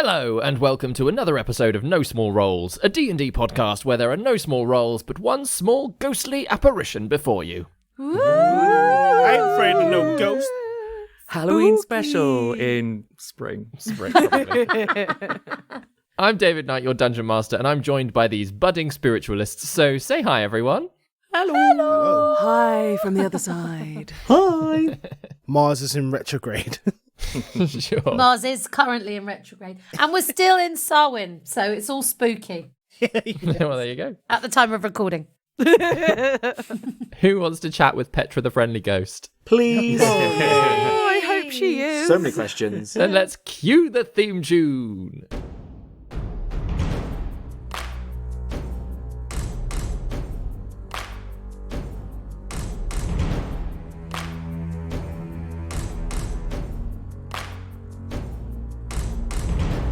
Hello, and welcome to another episode of No Small Roles, a D&D podcast where there are no small roles, but one small ghostly apparition before you. I ain't afraid of no ghost. Halloween special in spring. Probably. I'm David Knight, your Dungeon Master, and I'm joined by these budding spiritualists, so say hi, everyone. Hello. Hi from the other side. Hi. Mars is in retrograde. Sure. Mars is currently in retrograde. And we're still in Samhain, so it's all spooky Well, there you go. at the time of recording. Who wants to chat with Petra the Friendly Ghost? Please. Oh, I hope she is. So many questions. Then let's cue the theme tune.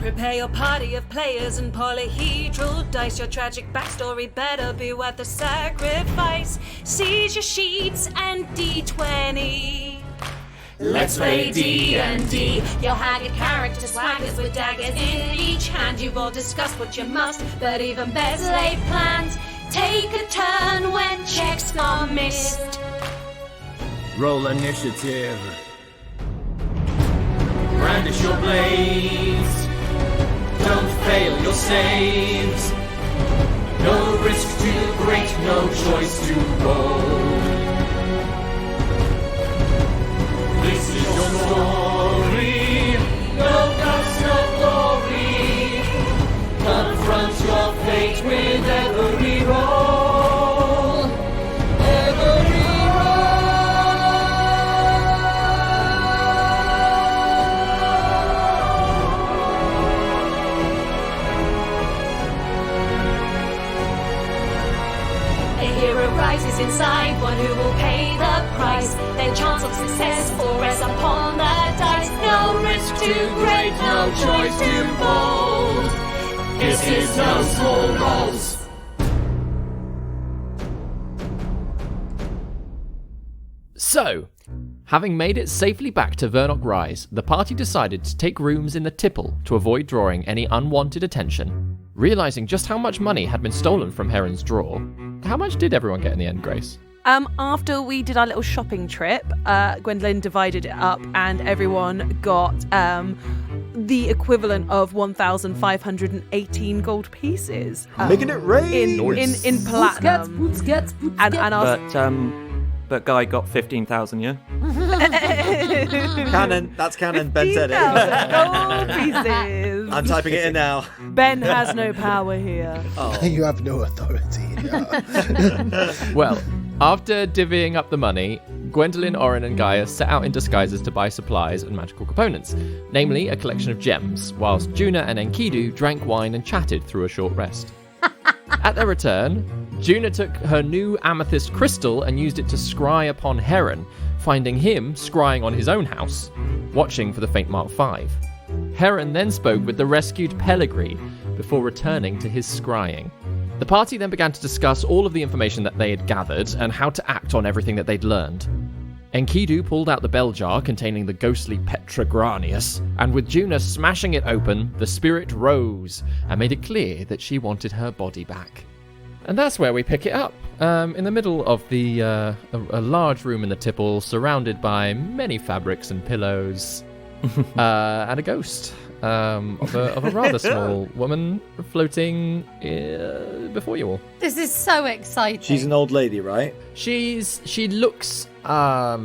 Prepare your party of players and polyhedral dice. Your tragic backstory better be worth the sacrifice. Seize your sheets and D20. Let's play D&D. Your haggard character swaggers with daggers in each hand. You've all discussed what you must, but even better laid plans. Take a turn when checks are missed. Roll initiative. Brandish your blades. Don't fail your saves. No risk too great, no choice to roll. This is your story. No guts, no glory. Confront your fate with every roll. Every rises inside, one who will pay the price. Their chance of success will rest upon the dice. No risk too great, no choice too bold. This is No Small Roles. So, having made it safely back to Vernock Rise, the party decided to take rooms in the tipple to avoid drawing any unwanted attention. Realising just how much money had been stolen from Heron's drawer, how much did everyone get in the end, Grace? After we did our little shopping trip, Gwendolyn divided it up and everyone got the equivalent of 1,518 gold pieces. Making it rain. In platinum. And our But Guy got 15,000, yeah? Canon. That's canon. Ben said it. Gold pieces. I'm typing it in now. Ben has no power here. Oh. You have no authority. Well, after divvying up the money, Gwendolyn, Orin, and Gaia set out in disguises to buy supplies and magical components, namely a collection of gems, whilst Juna and Enkidu drank wine and chatted through a short rest. At their return, Juna took her new amethyst crystal and used it to scry upon Heron, finding him scrying on his own house, watching for the Fatemarked Five. Heron then spoke with the rescued Pellegrini before returning to his scrying. The party then began to discuss all of the information that they had gathered and how to act on everything that they'd learned. Enkidu pulled out the bell jar containing the ghostly Petragranius, and with Juna smashing it open, the spirit rose and made it clear that she wanted her body back. And that's where we pick it up, in the middle of a large room in the tipple, surrounded by many fabrics and pillows, and a ghost of a rather small woman floating before you all. This is so exciting. She's an old lady, right? She looks, I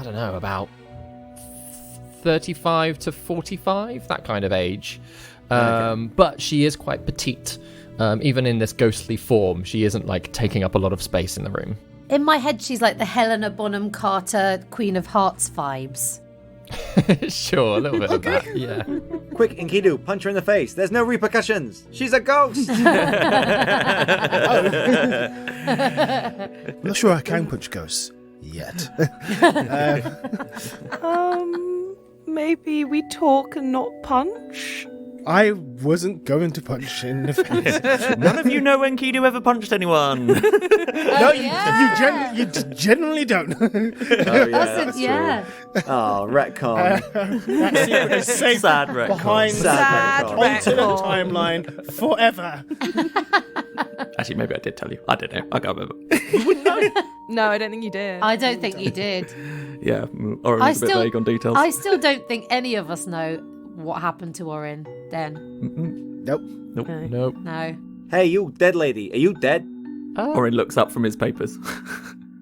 don't know, about 35 to 45, that kind of age. But she is quite petite. Even in this ghostly form, she isn't like taking up a lot of space in the room. In my head, she's like the Helena Bonham Carter Queen of Hearts vibes. Sure, a little bit of that, yeah. Quick, Enkidu, punch her in the face. There's no repercussions. She's a ghost. I'm not sure I can punch ghosts yet. Maybe we talk and not punch? I wasn't going to punch in the face. None of you know when Kidu ever punched anyone. No, you generally don't. Yeah. Oh, retcon. That secret is safe Sad retcon. behind Sad the retcon. alternate timeline forever. Actually, maybe I did tell you. I don't know. I can't remember. No, I don't think you did. I don't think you did. Yeah, Oren was a bit vague on details. I still don't think any of us know what happened to Oren then. Nope. Nope. No. Hey, you dead lady. Are you dead? Oren looks up from his papers.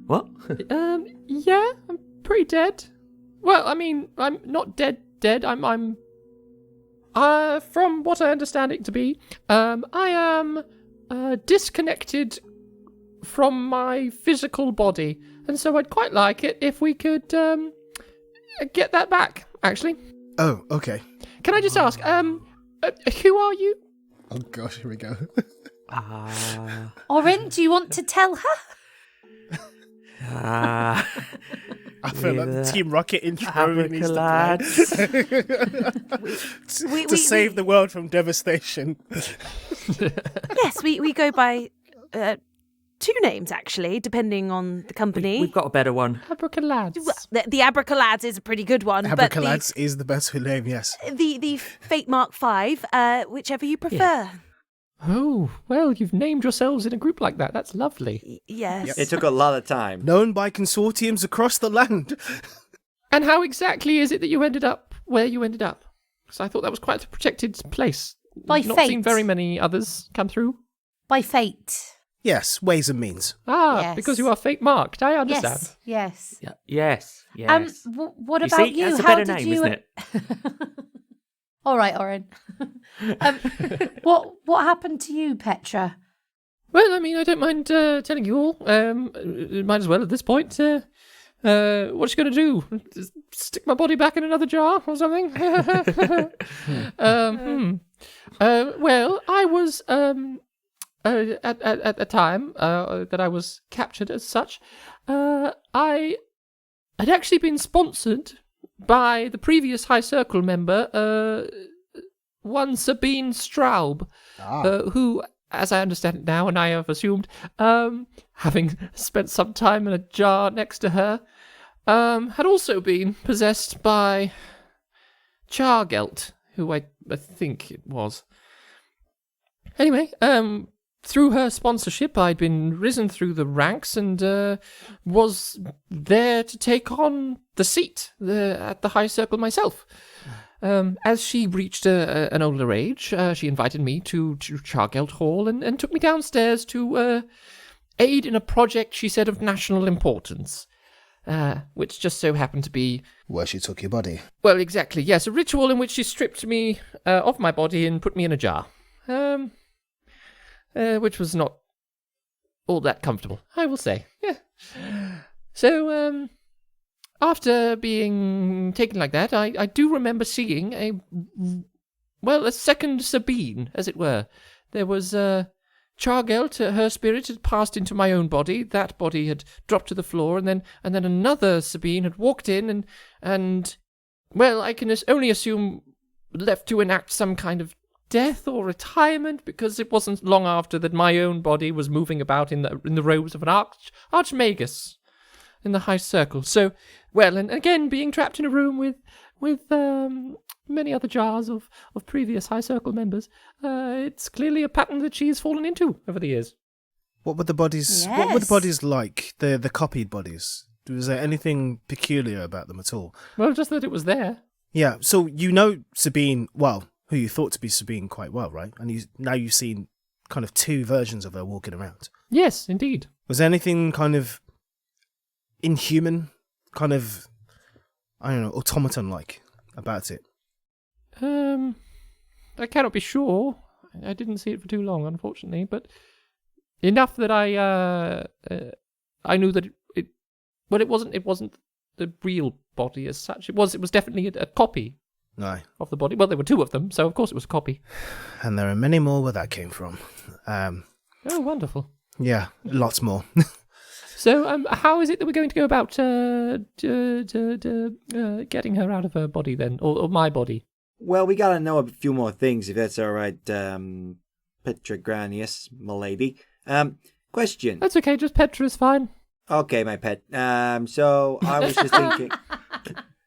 What? Yeah, I'm pretty dead. Well, I mean, I'm not dead. I'm from what I understand it to be, I am disconnected from my physical body, and so I'd quite like it if we could get that back. Actually, Oh, okay. can I just ask, who are you? Oh gosh, here we go. Oren, do you want to tell her? I feel like the Team Rocket intro needs to play. To save the world from devastation. Yes, we go by two names, actually, depending on the company. We've got a better one. Abracalads. The Abracalads is a pretty good one. Abracalads is the best name, yes. But the Fatemarked Five, whichever you prefer. Oh, well, you've named yourselves in a group like that. That's lovely. Yes. It took a lot of time. Known by consortiums across the land. And how exactly is it that you ended up where you ended up? Because I thought that was quite a protected place. By Not fate. seen very many others come through. By fate. Yes, ways and means. Ah, Yes. because you are fate marked. I understand. Yes. Yeah. Yes. Yes. What You about see, you? that's a How better did name, you? isn't it? All right, Oren. What happened to you, Petra? Well, I mean, I don't mind telling you all. Might as well at this point. What's she going to do? Just stick my body back in another jar or something? Well, I was at the time that I was captured as such. I had actually been sponsored by the previous High Circle member, one Sabine Straub, who, as I understand it now, and I have assumed, having spent some time in a jar next to her, had also been possessed by Chargelt, who I think it was. Anyway, through her sponsorship, I'd been risen through the ranks and was there to take on the seat at the High Circle myself. As she reached an older age, she invited me to Chargelt Hall and took me downstairs to aid in a project, she said, of national importance, which just so happened to be... Where she took your body. Well, exactly, yes, a ritual in which she stripped me of my body and put me in a jar. Which was not all that comfortable, I will say. Yeah. So, after being taken like that, I do remember seeing a second Sabine, as it were. There was Chargelt, her spirit had passed into my own body. That body had dropped to the floor, and then another Sabine had walked in and well, I can only assume left to enact some kind of death or retirement, because it wasn't long after that my own body was moving about in the robes of an archmagus in the High Circle. So, well, and again, being trapped in a room with many other jars of previous High Circle members, it's clearly a pattern that she's fallen into over the years. What were the bodies? Yes. What were the bodies like? The copied bodies. Was there anything peculiar about them at all? Well, just that it was there. Yeah. So you know Sabine, well, who you thought to be Sabine quite well, right? And now you've seen kind of two versions of her walking around. Yes, indeed. Was there anything kind of inhuman, kind of, I don't know, automaton-like about it? I cannot be sure. I didn't see it for too long, unfortunately, but enough that I knew that it wasn't the real body as such. It was definitely a copy. No. Of the body. Well, there were two of them, so of course it was a copy. And there are many more where that came from. Oh, wonderful. Yeah, lots more. So, how is it that we're going to go about getting her out of her body then, or my body? Well, we gotta know a few more things, if that's all right, Petrogranius, milady. Question. That's okay, just Petra is fine. Okay, my pet. So I was just thinking...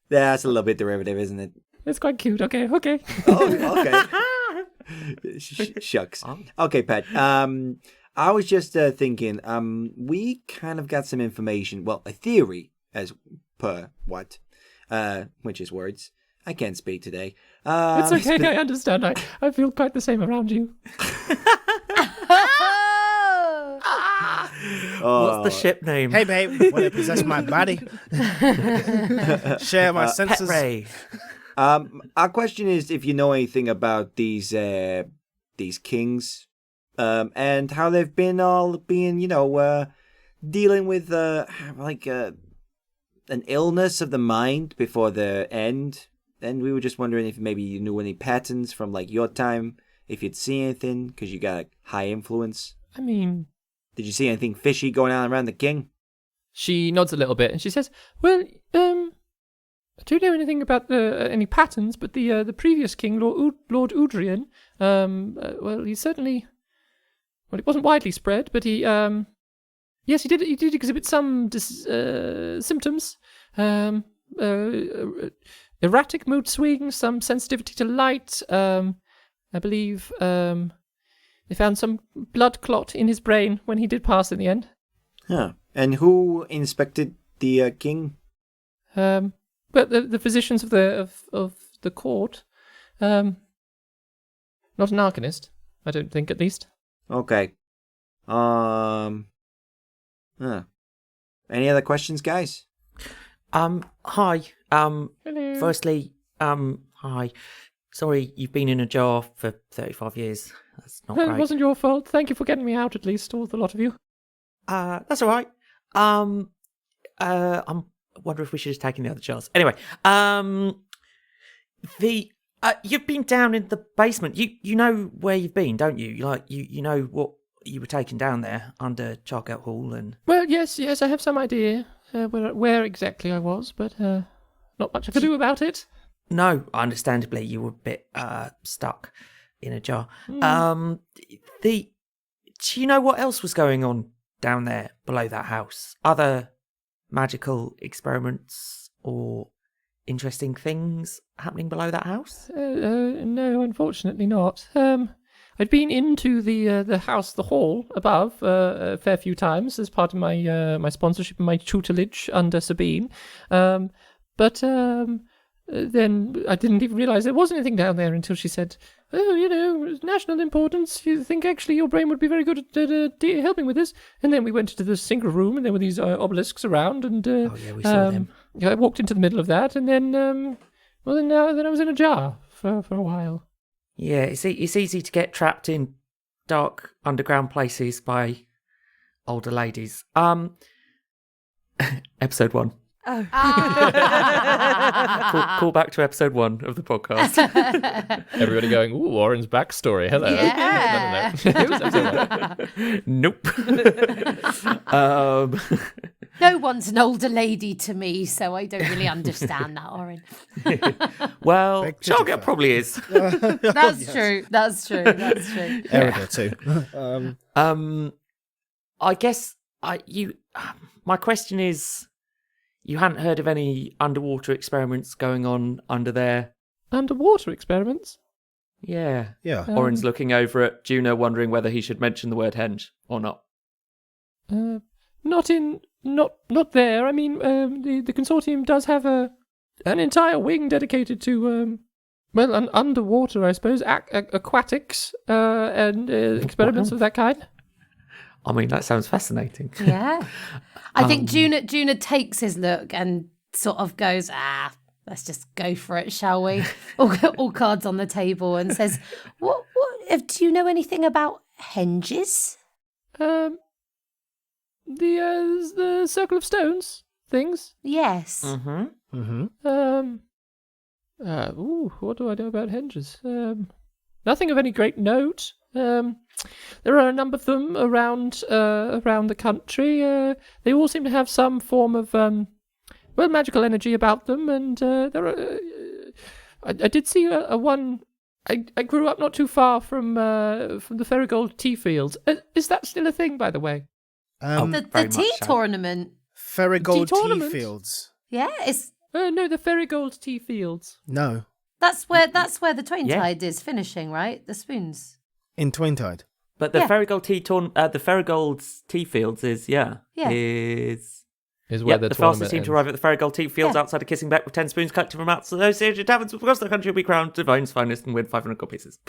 That's a little bit derivative, isn't it? It's quite cute, okay. Oh, okay. Shucks. Okay, Pet. I was just thinking, we kind of got some information, well, a theory, as per what? Which is words. I can't speak today. It's okay, I understand. I feel quite the same around you. What's the ship name? Hey, babe, want to possess my body? Share my senses. Pet Ray. Our question is if you know anything about these kings, and how they've been all being, dealing with an illness of the mind before the end. And we were just wondering if maybe you knew any patterns from like your time, if you'd see anything, because you got a high influence. I mean, did you see anything fishy going on around the king? She nods a little bit and she says, "Well, I don't know anything about any patterns, but the previous king, Lord Udrian, well, he certainly, well, it wasn't widely spread, but he, yes, he did exhibit some symptoms, erratic mood swings, some sensitivity to light. I believe they found some blood clot in his brain when he did pass in the end." Huh. And who inspected the king? But the physicians of the court, not an arcanist, I don't think, at least. Okay. Huh. Any other questions, guys? Hi. Hello. Firstly, hi. Sorry, you've been in a jar for 35 years. That's not Well, great. it wasn't your fault. Thank you for getting me out, at least, all the lot of you. That's all right. I wonder if we should have taken the other jars. Anyway, you've been down in the basement. You know where you've been, don't you? Like you know what you were taken down there under Chargelt Hall and. Well, yes, I have some idea where exactly I was, but not much I could do about it. No, understandably, you were a bit stuck in a jar. Do you know what else was going on down there below that house? Other magical experiments or interesting things happening below that house? No, unfortunately not. I'd been into the house, the hall above, a fair few times as part of my sponsorship and my tutelage under Sabine, but then I didn't even realise there was anything down there until she said, "Oh, national importance. You think actually your brain would be very good at helping with this?" And then we went into the single room, and there were these obelisks around, and we saw them. I walked into the middle of that, and then then I was in a jar for a while. Yeah, it's easy to get trapped in dark underground places by older ladies. Episode 1. Oh. Call back to episode 1 of the podcast. Everybody going, "Ooh, Warren's backstory. Hello." Yeah. It was episode 1. Nope. No one's an older lady to me, so I don't really understand that, Oren. Well, Beg to Chargelt differ. probably is. That's true. That's true. That's true. Erida too. I guess my question is, you hadn't heard of any underwater experiments going on under there? Underwater experiments? Yeah. Yeah. Oren's looking over at Juno, wondering whether he should mention the word henge or not. Not there. I mean, the consortium does have an entire wing dedicated to an underwater, I suppose, aquatics and experiments of that kind. I mean, that sounds fascinating. Yeah. I think Juna takes his look and sort of goes, let's just go for it, shall we? all cards on the table, and says, what, do you know anything about henges? The circle of stones things. Yes. What do I know about henges? Nothing of any great note. There are a number of them around the country. They all seem to have some form of magical energy about them, and there are I did see a one. I grew up not too far from the Ferrigold tea fields. Is that still a thing, by the way? The very tea much so. tournament. Ferrigold Tea tournament? tea fields. Yeah, it's No, the Ferrigold tea fields. No, that's where the Twain Tide is finishing, right? The spoons. in Twintide. But the Yeah. the Ferrigold's tea fields is Yeah. is Where the the fastest tournament team to ends. arrive at the Ferrigold tea fields Yeah. outside of Kissingbeck with 10 spoons collected from associated taverns across the country will be crowned Divine's finest and win 500 gold pieces.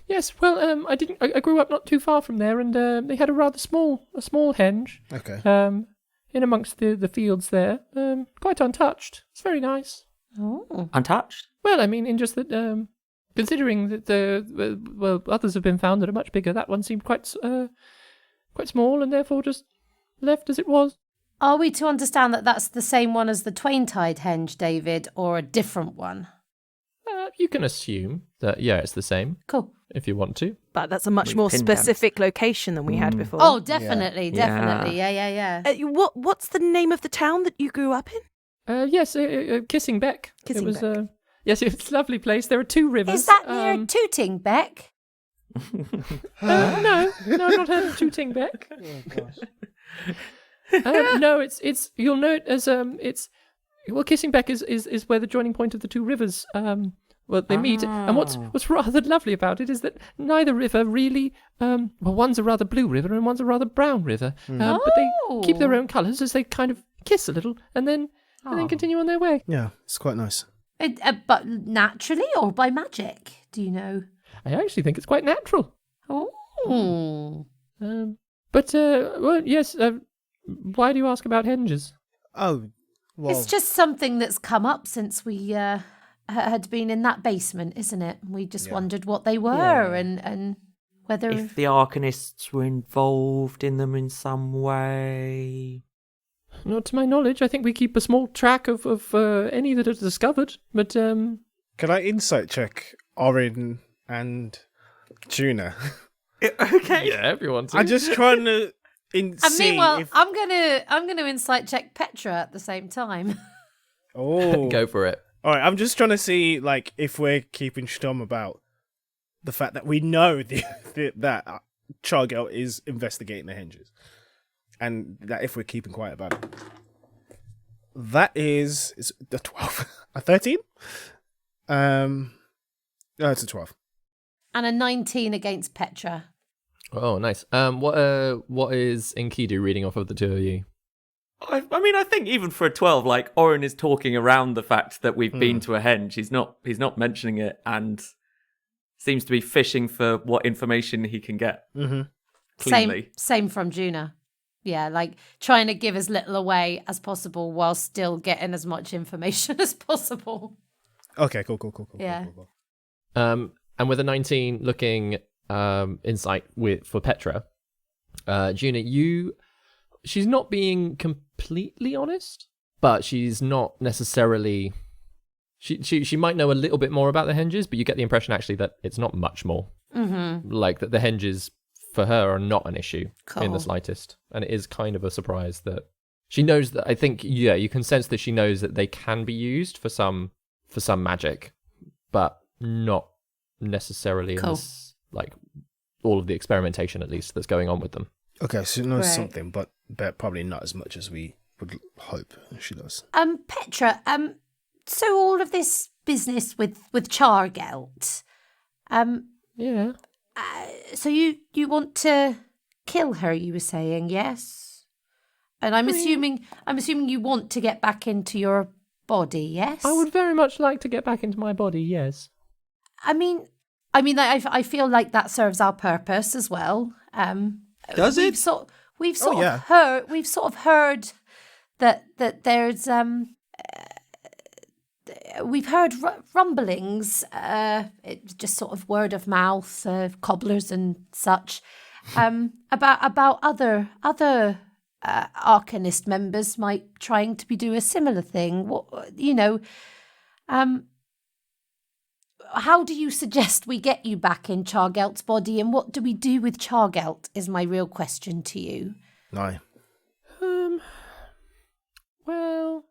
Yes, well, I grew up not too far from there, and they had a rather small henge. Okay. In amongst the fields there, quite untouched. It's very nice. Oh. Untouched? Well, I mean, in just that, considering that others have been found that are much bigger, that one seemed quite small, and therefore just left as it was. Are we to understand that that's the same one as the Twain Tide henge, David, or a different one? You can assume that, yeah, it's the same, Cool. if you want to. But that's a much We've more pinned down. specific location than we had before. Oh, definitely, Yeah. definitely. Yeah. What's the name of the town that you grew up in? Yes, Kissingbeck. It was, yes, it's a lovely place. There are two rivers. Is that near Tooting Beck? No, I've not heard of Tooting Beck. Oh gosh. No, it's you'll know it as Kissingbeck is where the joining point of the two rivers they meet. And what's rather lovely about it is that neither river really one's a rather blue river and one's a rather brown river. But they keep their own colours as they kind of kiss a little and then continue on their way. Yeah, it's quite nice. But naturally or by magic? Do you know? I actually think it's quite natural. Oh. Yes. Why do you ask about henges? Oh, well. It's just something that's come up since we had been in that basement, isn't it? We just wondered what they were and whether... If the arcanists were involved in them in some way. Not to my knowledge. I think we keep a small track of any that are discovered. But Can I insight check Orin and Tuna? Okay. yeah, if you want to. I'm just trying to And see meanwhile, if... I'm gonna insight check Petra at the same time. Oh. Go for it. All right, I'm just trying to see like if we're keeping stum about the fact that we know that Chargelt is investigating the henges, and that if we're keeping quiet about it. That is a 12, a 13. No, it's a 12. And a 19 against Petra. Oh, nice. What is Enkidu reading off of the two of you? I mean, I think even for a 12, like, Orin is talking around the fact that we've been to a henge. He's not mentioning it and seems to be fishing for what information he can get. Mm-hmm. Cleanly. Same from Juna. Yeah, like trying to give as little away as possible while still getting as much information as possible. Okay, cool. Yeah. Cool. And with a 19 looking insight for Petra, Juna, she's not being completely honest, but she's not necessarily. She might know a little bit more about the henges, but you get the impression actually that it's not much more. Mm-hmm. Like that the henges for her are not an issue in Cool. the slightest, and it is kind of a surprise that she knows that. I think you can sense that she knows that they can be used for some magic, but not necessarily in Cool. this, like all of the experimentation at least that's going on with them. Okay, so she knows Right. something, but probably not as much as we would hope she does. Petra, so all of this business with Chargelt, Yeah. so you want to kill her, you were saying, yes? And I'm assuming you want to get back into your body, yes? I would very much like to get back into my body, yes. I mean, I feel like that serves our purpose as well. Does it? We've sort yeah. of heard that there's we've heard rumblings, it's just sort of word of mouth, cobblers and such, about other arcanist members might trying to be do a similar thing. What, how do you suggest we get you back in Chargelt's body, and what do we do with Chargelt is my real question to you. No. Well,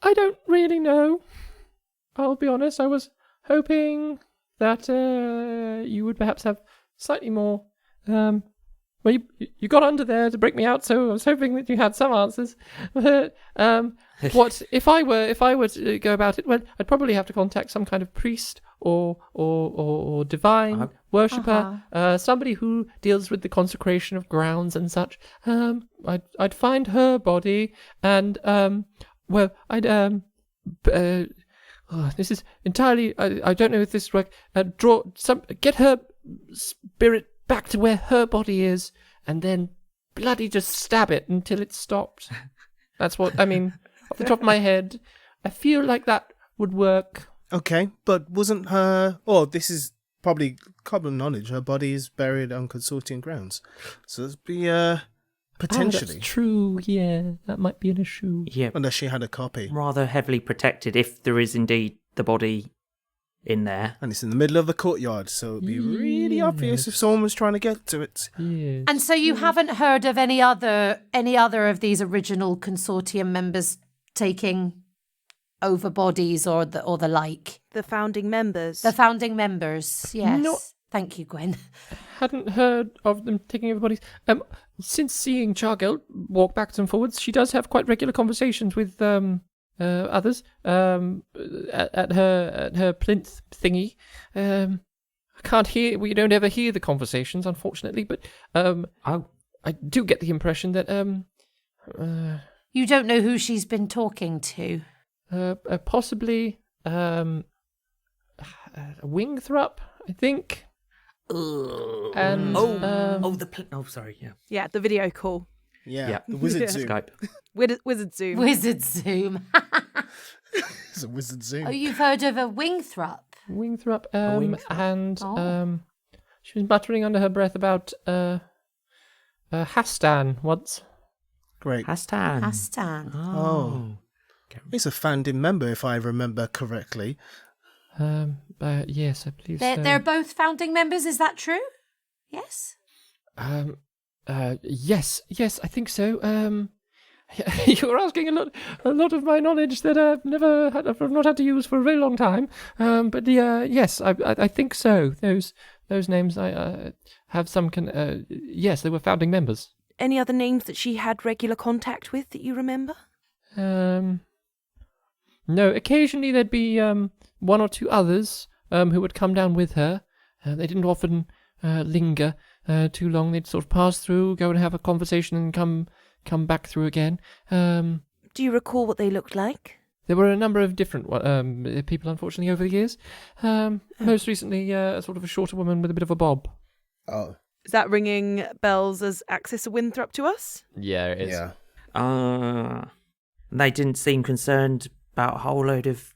I don't really know. I'll be honest, I was hoping that you would perhaps have slightly more. Well, you got under there to break me out, so I was hoping that you had some answers. But what if I were to go about it? Well, I'd probably have to contact some kind of priest or divine worshipper, somebody who deals with the consecration of grounds and such. I'd find her body, and I'd this is entirely. I don't know if this works. Get her spirit back to where her body is, and then bloody just stab it until it stops. That's what I mean. Off the top of my head, I feel like that would work. Okay, but wasn't her... Oh, this is probably common knowledge. Her body is buried on consortium grounds. So it'd be, potentially... That's true, yeah. That might be an issue. Yeah, Unless she had a copy. rather heavily protected if there is indeed the body in there. And it's in the middle of the courtyard, so it'd be really obvious if someone was trying to get to it. Yes. And so you haven't heard of any other of these original consortium members taking over bodies or the like? The founding members. The founding members, yes. No. Thank you, Gwen. Hadn't heard of them taking over bodies. Since seeing Chargelt walk backwards and forwards, she does have quite regular conversations with others at her plinth thingy. I can't hear. We don't ever hear the conversations, unfortunately. But I do get the impression that You don't know who she's been talking to? possibly a Wingthrup, I think. And sorry, yeah. Yeah, the video call. Yeah, the wizard zoom. Skype. Wizard Zoom. Wizard Zoom. It's a wizard zoom. Oh, you've heard of a Wingthrup? Wingthrup, Wingthrup. and she was muttering under her breath about Hastan once. Great. Hastan. Hastan. Oh. He's a founding member, if I remember correctly. Yes, I believe so. They're both founding members, is that true? Yes? Yes, I think so. You're asking a lot of my knowledge that I've not had to use for a very long time. But yes, I think so. Those names I have some. Yes, they were founding members. Any other names that she had regular contact with that you remember? No. Occasionally there'd be one or two others who would come down with her. They didn't often linger too long. They'd sort of pass through, go and have a conversation, and come back through again. Do you recall what they looked like? There were a number of different people, unfortunately, over the years. Most recently, sort of a shorter woman with a bit of a bob. Oh. Is that ringing bells as Axis Winthrop to us? Yeah, it is. Yeah. They didn't seem concerned about a whole load of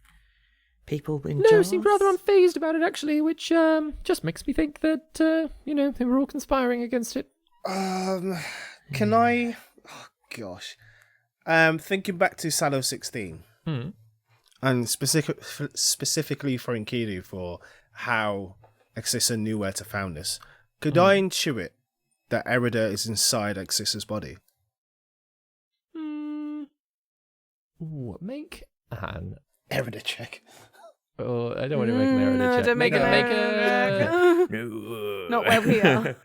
people in No, jars. seemed rather unfazed about it, actually, which just makes me think that, they were all conspiring against it. Can I... Oh, gosh. Thinking back to Salo 16, and specifically for Enkidu, for how Exissa knew where to found us, could I intuit that Erida is inside Exissa's body? Ooh, make an... Erida check. Oh, I don't want to make an Erida No, check. don't make a... No. Not where we are.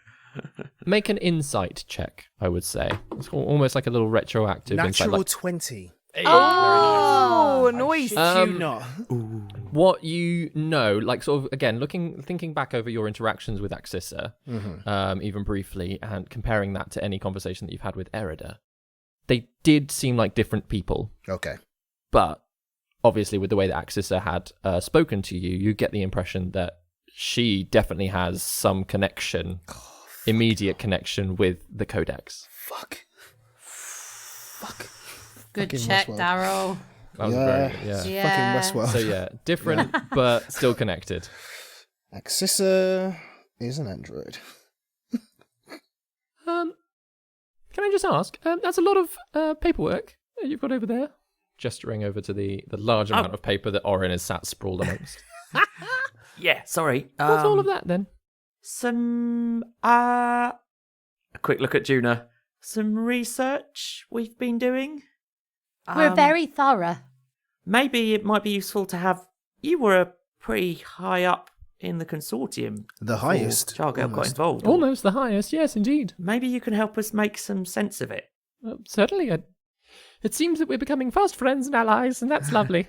Make an insight check, I would say. It's almost like a little retroactive insight. Natural Like, 20. Oh, noise. Shit you not. what you know, like sort of, again, thinking back over your interactions with Axissa, even briefly, and comparing that to any conversation that you've had with Erida, they did seem like different people. Okay. But obviously, with the way that Axissa had spoken to you, you get the impression that she definitely has some connection, immediate connection with the Codex. Fuck. Good Fucking check, Westworld. Darryl. That was Yeah. Fucking Westworld. So yeah, different but still connected. Axissa is an android. Can I just ask? That's a lot of paperwork that you've got over there. Gesturing over to the large amount of paper that Orin is sat sprawled amongst. Yeah, sorry. What's all of that then? Some a quick look at Juna. Some research we've been doing. We're very thorough. Maybe it might be useful to have you were pretty high up in the consortium. The before highest. Chargelt got Almost. involved. Almost the highest, yes, indeed. Maybe you can help us make some sense of it. Certainly. It seems that we're becoming fast friends and allies, and that's lovely.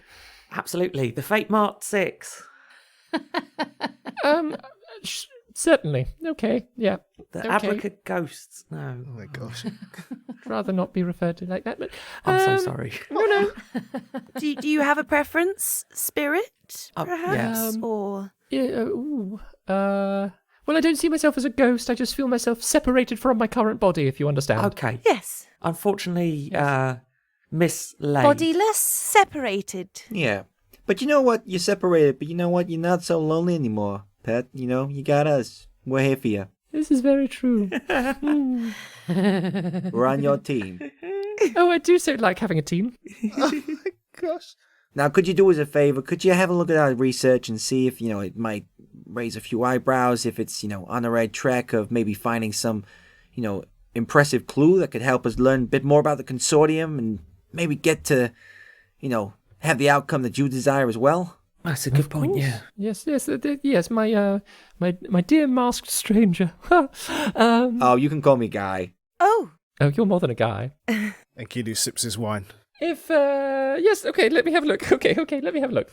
Absolutely. The Fatemarked Six. Certainly. Okay, yeah. The Okay. Abraca Ghosts. No. Oh my gosh. I'd rather not be referred to like that, but... I'm so sorry. No. Do you have a preference, spirit, perhaps? Yes. Or Yeah, well, I don't see myself as a ghost. I just feel myself separated from my current body, if you understand. Okay. yes, Unfortunately, Miss Lane. bodiless, separated. Yeah. But you know what? You're separated, but you know what? You're not so lonely anymore, pet. You know, you got us. We're here for you. This is very true. We're on your team. Oh, I do so like having a team. Gosh. Now, could you do us a favor? Could you have a look at our research and see if, it might raise a few eyebrows, if it's, on the right track of maybe finding some, impressive clue that could help us learn a bit more about the consortium and maybe get to, have the outcome that you desire as well? That's a good point, yeah. Yes, my dear masked stranger. Oh, you can call me Guy. Oh, Oh, you're more than a guy. And Kidu sips his wine. If, yes, okay, let me have a look. Okay, let me have a look.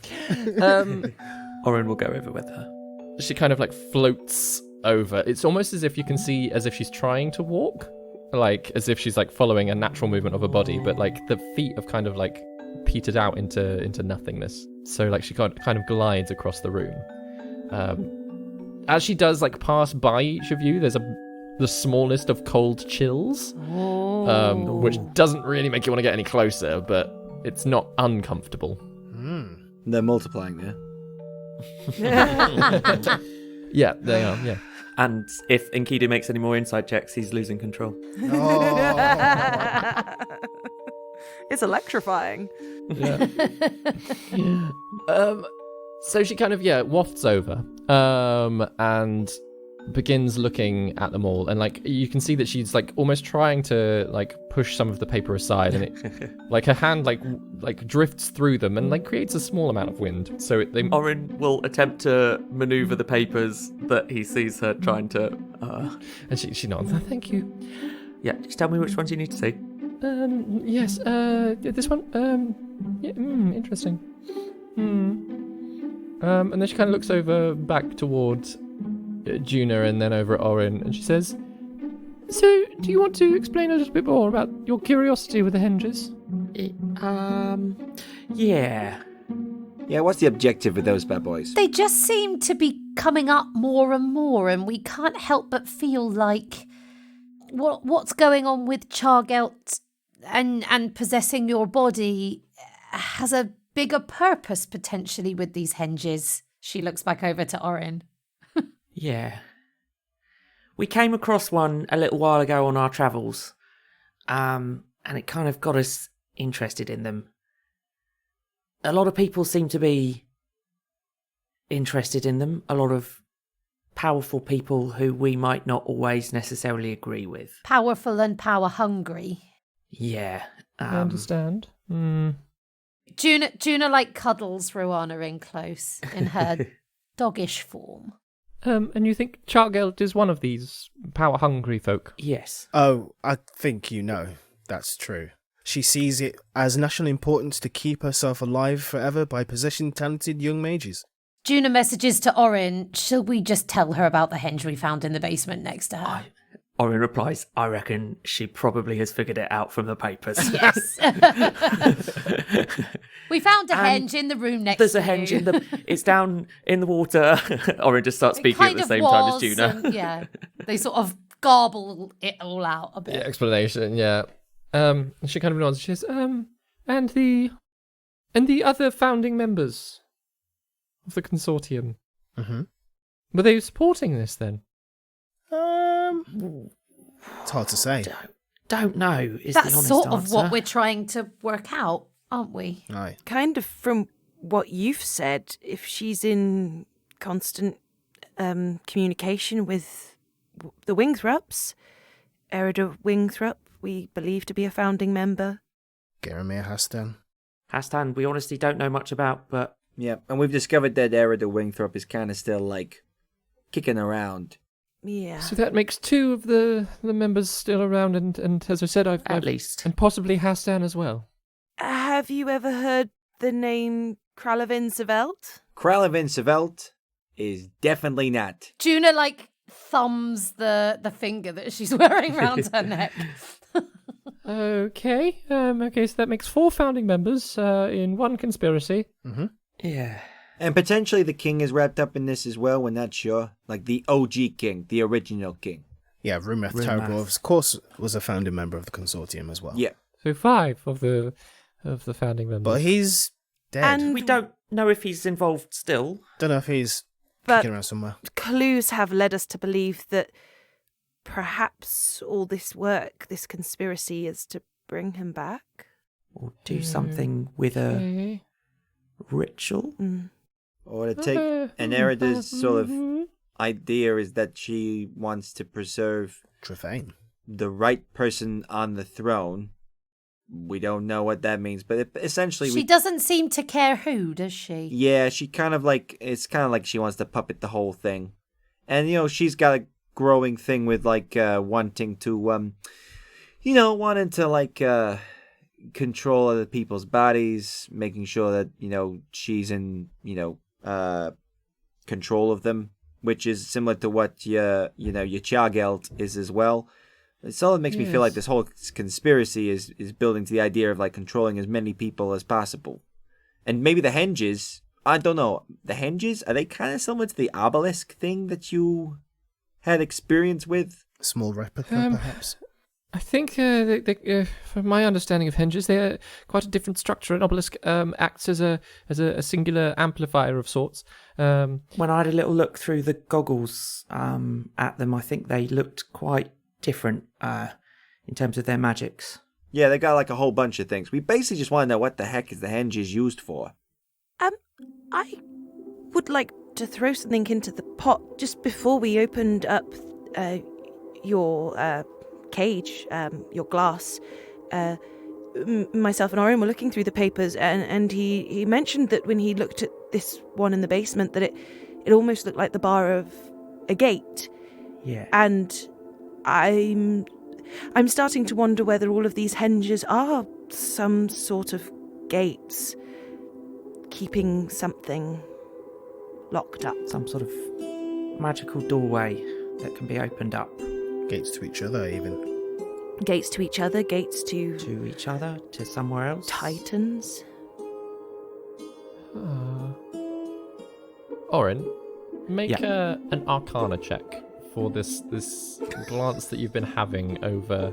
Oren will go over with her. She kind of like floats over. It's almost as if you can see as if she's trying to walk, like as if she's like following a natural movement of her body, but like the feet have kind of like petered out into nothingness. So like she kind of glides across the room. As she does like pass by each of you, there's the smallest of cold chills, which doesn't really make you want to get any closer, but it's not uncomfortable. They're multiplying there. Yeah, they are. Yeah. And if Enkidu makes any more inside checks, he's losing control. it's electrifying. Yeah. So she kind of wafts over and begins looking at them all, and like you can see that she's like almost trying to like push some of the paper aside, and it like her hand like drifts through them and like creates a small amount of wind. So Oren will attempt to maneuver the papers that he sees her trying to. And she nods. Thank you. Yeah, just tell me which ones you need to see. Yes. This one. Yeah. Interesting. And then she kind of looks over back towards Juna and then over at Orin, and she says, "So, do you want to explain a little bit more about your curiosity with the henges?" Yeah. Yeah, what's the objective with those bad boys? They just seem to be coming up more and more, and we can't help but feel like what's going on with Chargelt and possessing your body has a bigger purpose potentially with these henges. She looks back over to Orin. Yeah. We came across one a little while ago on our travels, and it kind of got us interested in them. A lot of people seem to be interested in them, a lot of powerful people who we might not always necessarily agree with. Powerful and power hungry. Yeah. I understand. Juna like cuddles Rowana in close in her doggish form. And you think Chargelt is one of these power-hungry folk? Yes. Oh, I think that's true. She sees it as national importance to keep herself alive forever by possessing talented young mages. Juna messages to Orin, shall we just tell her about the henge we found in the basement next to her? Orin replies, I reckon she probably has figured it out from the papers. Yes. We found a henge in the room next There's to a henge you. it's down in the water. Orin just starts speaking at the same time as Juna. And, yeah, they sort of garble it all out a bit. Yeah, explanation, yeah. She kind of nods. She says, and the other founding members of the consortium. Mm-hmm. Were they supporting this then? It's hard to say. Don't know is That's the honest sort answer. of what we're trying to work out, aren't we? Aye. Kind of from what you've said, if she's in constant communication with the Wingthrups, Erida Wingthrup, we believe to be a founding member. Geramir Hastan. Hastan, we honestly don't know much about, but Yeah, and we've discovered that Erida Wingthorpe is kind of still, like, kicking around. Yeah. So that makes 2 of the members still around, and as I said, At least. and possibly Hassan as well. Have you ever heard the name Kralavin Sevelt? Kralavin Sevelt is definitely not. Juna thumbs the finger that she's wearing around her neck. Okay, so that makes 4 founding members in 1 conspiracy. Mm-hmm. Yeah. And potentially the king is wrapped up in this as well, we're not sure. Like the OG king, the original king. Yeah, Rumeth Tarabor, of course, was a founding member of the consortium as well. Yeah. So 5 of the founding members. But he's dead. And We don't know if he's involved still. Don't know if he's But- kicking around somewhere. clues have led us to believe that perhaps all this work, this conspiracy, is to bring him back. Or do something with a Okay. ritual. Mm. Or to take an Erida's sort of idea is that she wants to preserve Trefane. the right person on the throne. We don't know what that means, but essentially She doesn't seem to care who, does she? yeah, she kind of like, it's kind of like she wants to puppet the whole thing. And, you know, she's got a growing thing with, like, wanting to, wanting to, like, control other people's bodies, making sure that, you know, she's in, control of them, which is similar to what your Chargelt is as well. It's all that makes me feel like this whole conspiracy is building to the idea of, like, controlling as many people as possible. And maybe the henges, I don't know, the henges, are they kind of similar to the obelisk thing that you had experience with? Small replica, perhaps. I think, from my understanding of henges, they're quite a different structure. An obelisk acts as a singular amplifier of sorts. When I had a little look through the goggles at them, I think they looked quite different in terms of their magics. Yeah, they got, like, a whole bunch of things. We basically just want to know what the heck is the henges used for. I would like to throw something into the pot just before we opened up your cage, your glass. Myself and Oren were looking through the papers, and he mentioned that when he looked at this one in the basement, that it almost looked like the bar of a gate. Yeah. And I'm starting to wonder whether all of these henges are some sort of gates keeping something locked up. Some sort of magical doorway that can be opened up. Gates to each other, even. Gates to each other, gates to To each other, to somewhere else. titans. Oren, make Yeah. an Arcana check for this glance that you've been having over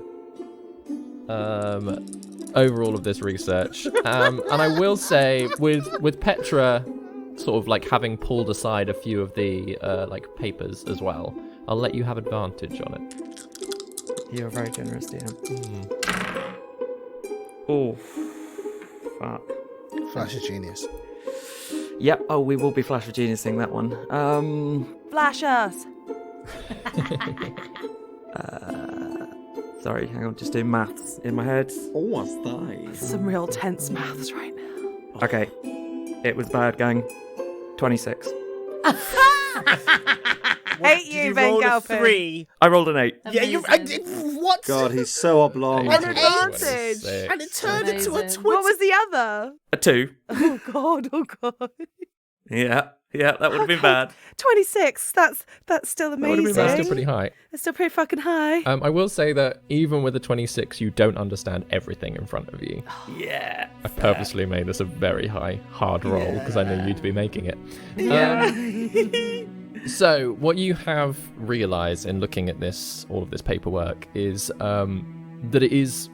all of this research. And I will say, with Petra sort of like having pulled aside a few of the papers as well, I'll let you have advantage on it. You're very generous, DM. Oh, fuck. Flash of genius. Yep. Oh, we will be Flash of Geniusing that one. Flash us! Sorry, hang on, just doing maths in my head. Oh, what's that? Some real tense maths right now. Okay, it was bad, gang. 26. Hate Did you, you Ben roll a Galpin. 3? I rolled an 8. Yeah, you... what? God, he's so oblong. An advantage. And it turned into a Amazing. 20. What was the other? A 2. Oh god, oh god. Yeah, that would have been bad. 26. That's still would have been amazing. That's still pretty high. It's still pretty fucking high. I will say that even with a 26, you don't understand everything in front of you. Yeah. I purposely made this a very hard roll because I knew you'd be making it. So what you have realised in looking at all of this paperwork is that it is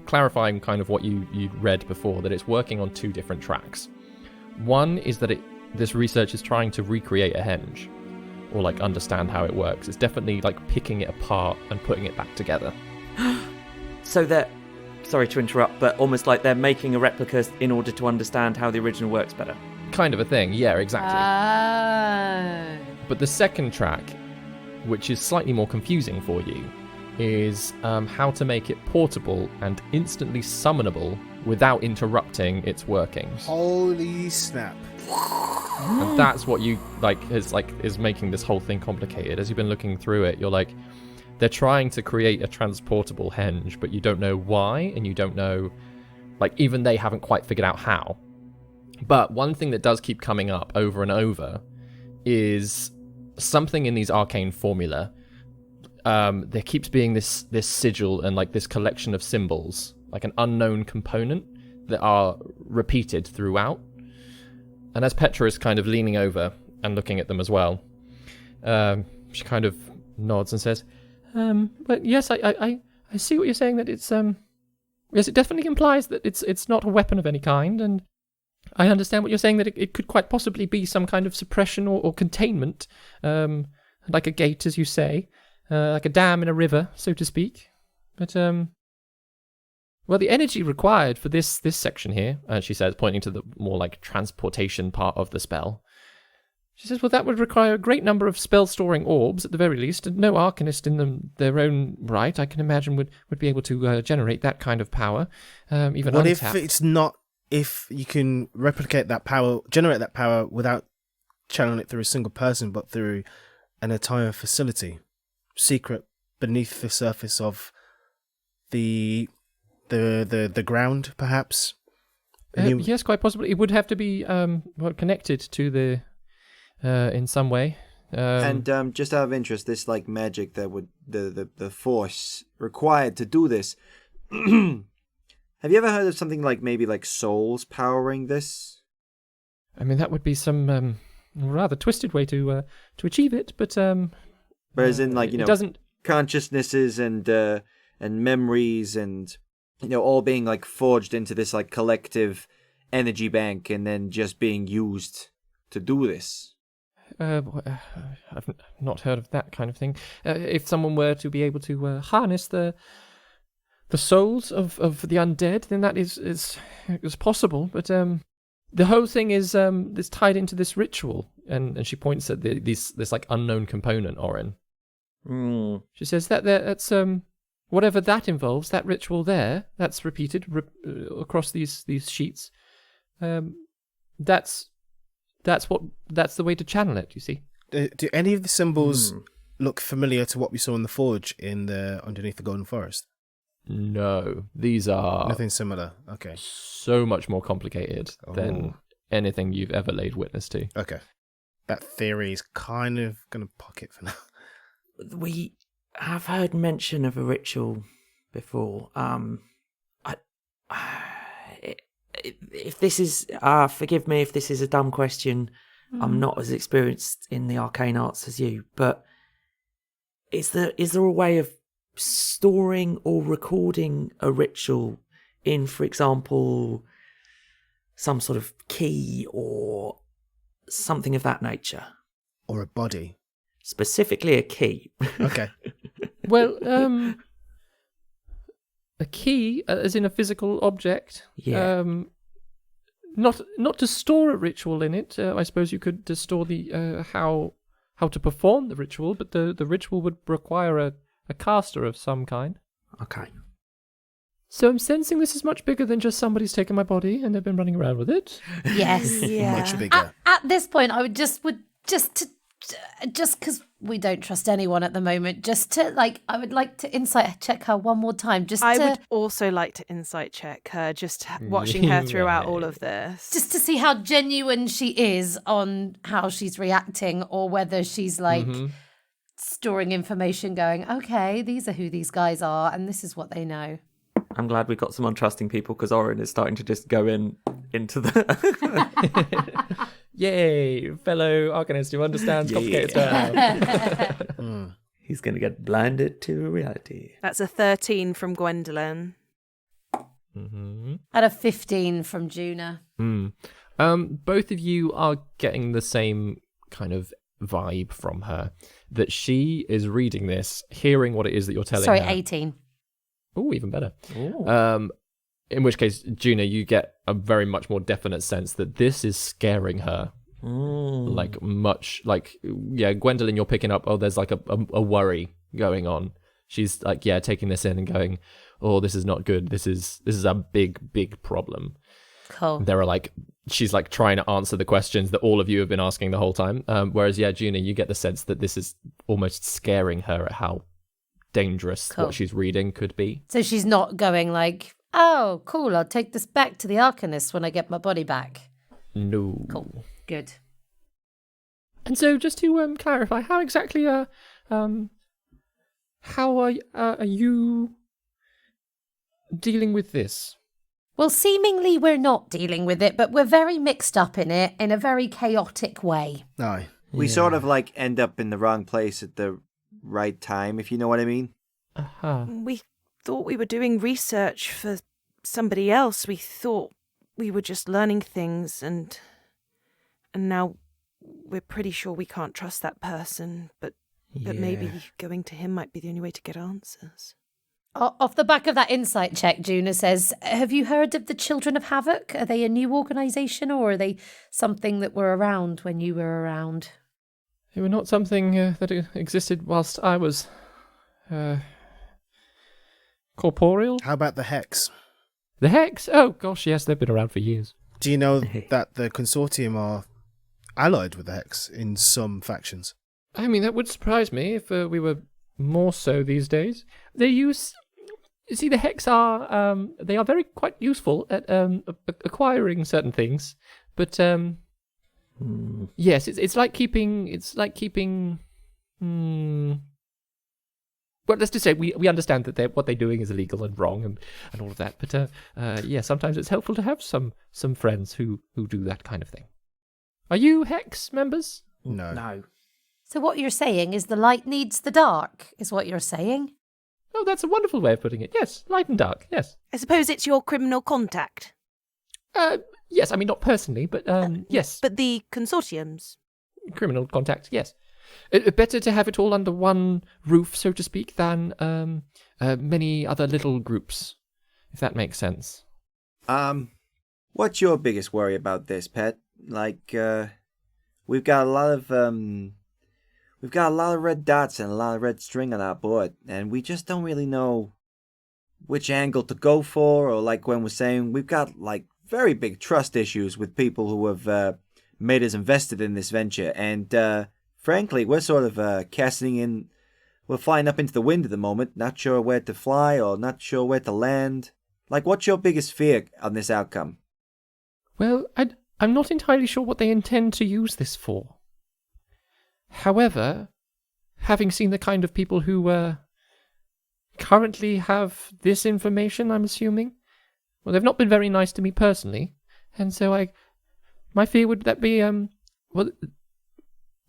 clarifying kind of what you read before, that it's working on 2 different tracks. One is that this research is trying to recreate a henge, or like understand how it works. It's definitely like picking it apart and putting it back together. So they're, sorry to interrupt, but almost like they're making a replica in order to understand how the original works better. Kind of a thing, yeah, exactly. Oh. But the second track, which is slightly more confusing for you, is how to make it portable and instantly summonable without interrupting its workings. Holy snap. And that's what you is making this whole thing complicated. As you've been looking through it, you're like, they're trying to create a transportable henge, but you don't know why, and you don't know, even they haven't quite figured out how. But one thing that does keep coming up over and over is something in these arcane formula. There keeps being this sigil and this collection of symbols, like an unknown component that are repeated throughout. And as Petra is kind of leaning over and looking at them as well, she kind of nods and says, "But yes, I see what you're saying. That it's yes, it definitely implies that it's not a weapon of any kind, and I understand what you're saying, that it could quite possibly be some kind of suppression or containment, like a gate, as you say, like a dam in a river, so to speak. But well, the energy required for this section here," she says, pointing to the more transportation part of the spell. She says, "Well, that would require a great number of spell-storing orbs, at the very least, and no arcanist in their own right, I can imagine, would be able to generate that kind of power, even what untapped." if it's not? If you can replicate that power, generate that power without channeling it through a single person, but through an entire facility, secret beneath the surface of the ground, perhaps. Yes, quite possibly. It would have to be connected to the in some way. And just out of interest, this magic that would the force required to do this. Have you ever heard of something maybe souls powering this? I mean, that would be some rather twisted way to achieve it, but whereas in it doesn't consciousnesses and memories and all being forged into this collective energy bank and then just being used to do this. I've not heard of that kind of thing. If someone were to be able to harness the souls of the undead, then that is possible. But the whole thing is tied into this ritual, and she points at this unknown component, Orin. She says that's whatever that involves, that ritual there, that's repeated across these sheets. That's the way to channel it. You see. Do any of the symbols look familiar to what we saw in the forge underneath the Golden Forest? No, these are nothing similar. Okay, so much more complicated than anything you've ever laid witness to. Okay, that theory is kind of going to pocket for now. We have heard mention of a ritual before. If this is, forgive me if this is a dumb question. I'm not as experienced in the arcane arts as you, but is there a way of storing or recording a ritual in, for example, some sort of key or something of that nature? Or a body? Specifically a key. Okay. Well, a key, as in a physical object. Yeah. Not to store a ritual in it. I suppose you could store the how to perform the ritual, but the ritual would require a caster of some kind. Okay. So I'm sensing this is much bigger than just somebody's taken my body and they've been running around with it. Yes. Much bigger. At this point, I would just because we don't trust anyone at the moment, I would like to insight check her one more time. I would also like to insight check her, just watching her throughout all of this. Just to see how genuine she is on how she's reacting, or whether she's storing information going, okay, these are who these guys are and this is what they know. I'm glad we got some untrusting people, because Orin is starting to just go into the... Yay, fellow arcanist who understands complicated spell. He's going to get blinded to reality. That's a 13 from Gwendolyn. At a 15 from Juna. Both of you are getting the same kind of vibe from her, that she is reading this, hearing what it is that you're telling her. Sorry, 18. Oh, even better. In which case, Juna, you get a very much more definite sense that this is scaring her. Gwendolyn, you're picking up, there's a worry going on. She's taking this in and going, this is not good. This is a big, big problem. Cool. There are like, she's like trying to answer the questions that all of you have been asking the whole time. Whereas, yeah, Juna, you get the sense that this is almost scaring her at how dangerous Cool. what she's reading could be. So she's not going like, oh, cool, I'll take this back to the arcanist when I get my body back. No. Cool. Good. And so, just to clarify, how exactly how are you dealing with this? Well, seemingly we're not dealing with it, but we're very mixed up in it in a very chaotic way. Aye. We sort of like end up in the wrong place at the right time, if you know what I mean. Uh-huh. We thought we were doing research for somebody else. We thought we were just learning things, and now we're pretty sure we can't trust that person, but maybe going to him might be the only way to get answers. Off the back of that insight check, Juna says, have you heard of the Children of Havoc? Are they a new organisation, or are they something that were around when you were around? They were not something that existed whilst I was corporeal. How about the Hex? The Hex? Oh, gosh, yes, they've been around for years. Do you know that the consortium are allied with the Hex in some factions? I mean, that would surprise me if we were more so these days. They use... You see, the Hex are... they are very quite useful at acquiring certain things, but... Yes, it's like keeping... Well, let's just say we understand that what they're doing is illegal and wrong and all of that. But yeah, sometimes it's helpful to have some friends who do that kind of thing. Are you Hex members? No. So what you're saying is the light needs the dark, is what you're saying? Oh, that's a wonderful way of putting it. Yes, light and dark, yes. I suppose it's your criminal contact. Yes, I mean, not personally, but yes. But the consortiums. Criminal contact, yes. Better to have it all under one roof, so to speak, than many other little groups, if that makes sense. What's your biggest worry about this, Pet? Like, we've got a lot of red dots and a lot of red string on our board, and we just don't really know which angle to go for, or like Gwen was saying, we've got like very big trust issues with people who have made us invested in this venture, and frankly, we're sort of casting in, we're flying up into the wind at the moment, not sure where to fly or not sure where to land. Like, what's your biggest fear on this outcome? Well, I'm not entirely sure what they intend to use this for. However, having seen the kind of people who currently have this information, I'm assuming, well, they've not been very nice to me personally, and so my fear would that be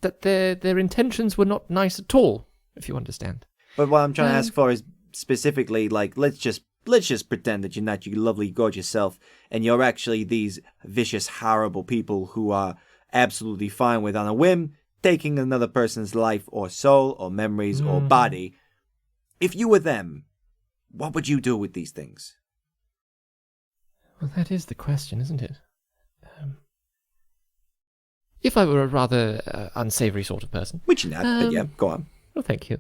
that their intentions were not nice at all, if you understand. But what I'm trying to ask for is specifically, like, let's just pretend that you're not your lovely, gorgeous self, and you're actually these vicious, horrible people who are absolutely fine with, on a whim, taking another person's life or soul or memories or body. If you were them, what would you do with these things? Well, that is the question, isn't it? If I were a rather unsavoury sort of person. Which you're not, but yeah, go on. Well, thank you.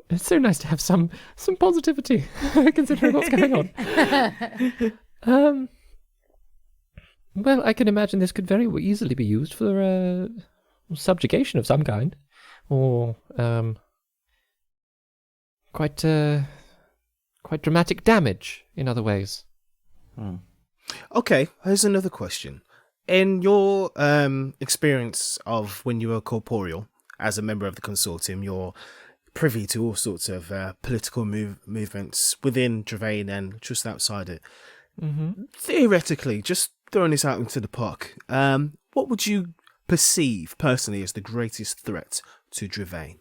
It's so nice to have some positivity, considering what's going on. Well, I can imagine this could very easily be used for subjugation of some kind, or quite dramatic damage in other ways. Okay, here's another question. In your experience of when you were corporeal, as a member of the consortium, you're privy to all sorts of political movements within Dravain and just outside it. Mm-hmm. Theoretically, just throwing this out into the park, what would you perceive personally as the greatest threat to Dravain?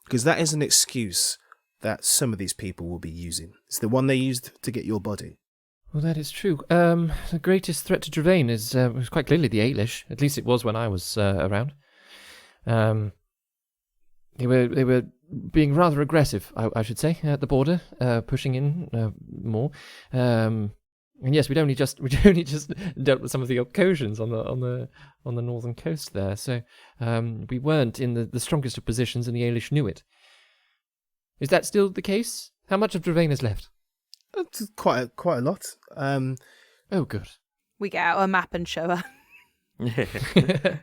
Because that is an excuse that some of these people will be using. It's the one they used to get your body. Well, that is true. The greatest threat to Dravain was quite clearly the Aelish. At least it was when I was around. They were being rather aggressive, I should say, at the border, pushing in more. And yes, we'd only just dealt with some of the Ocosians on the northern coast there. So we weren't in the strongest of positions, and the Aelish knew it. Is that still the case? How much of Dravain is left? Quite a lot. Oh, good. We get out a map and show her.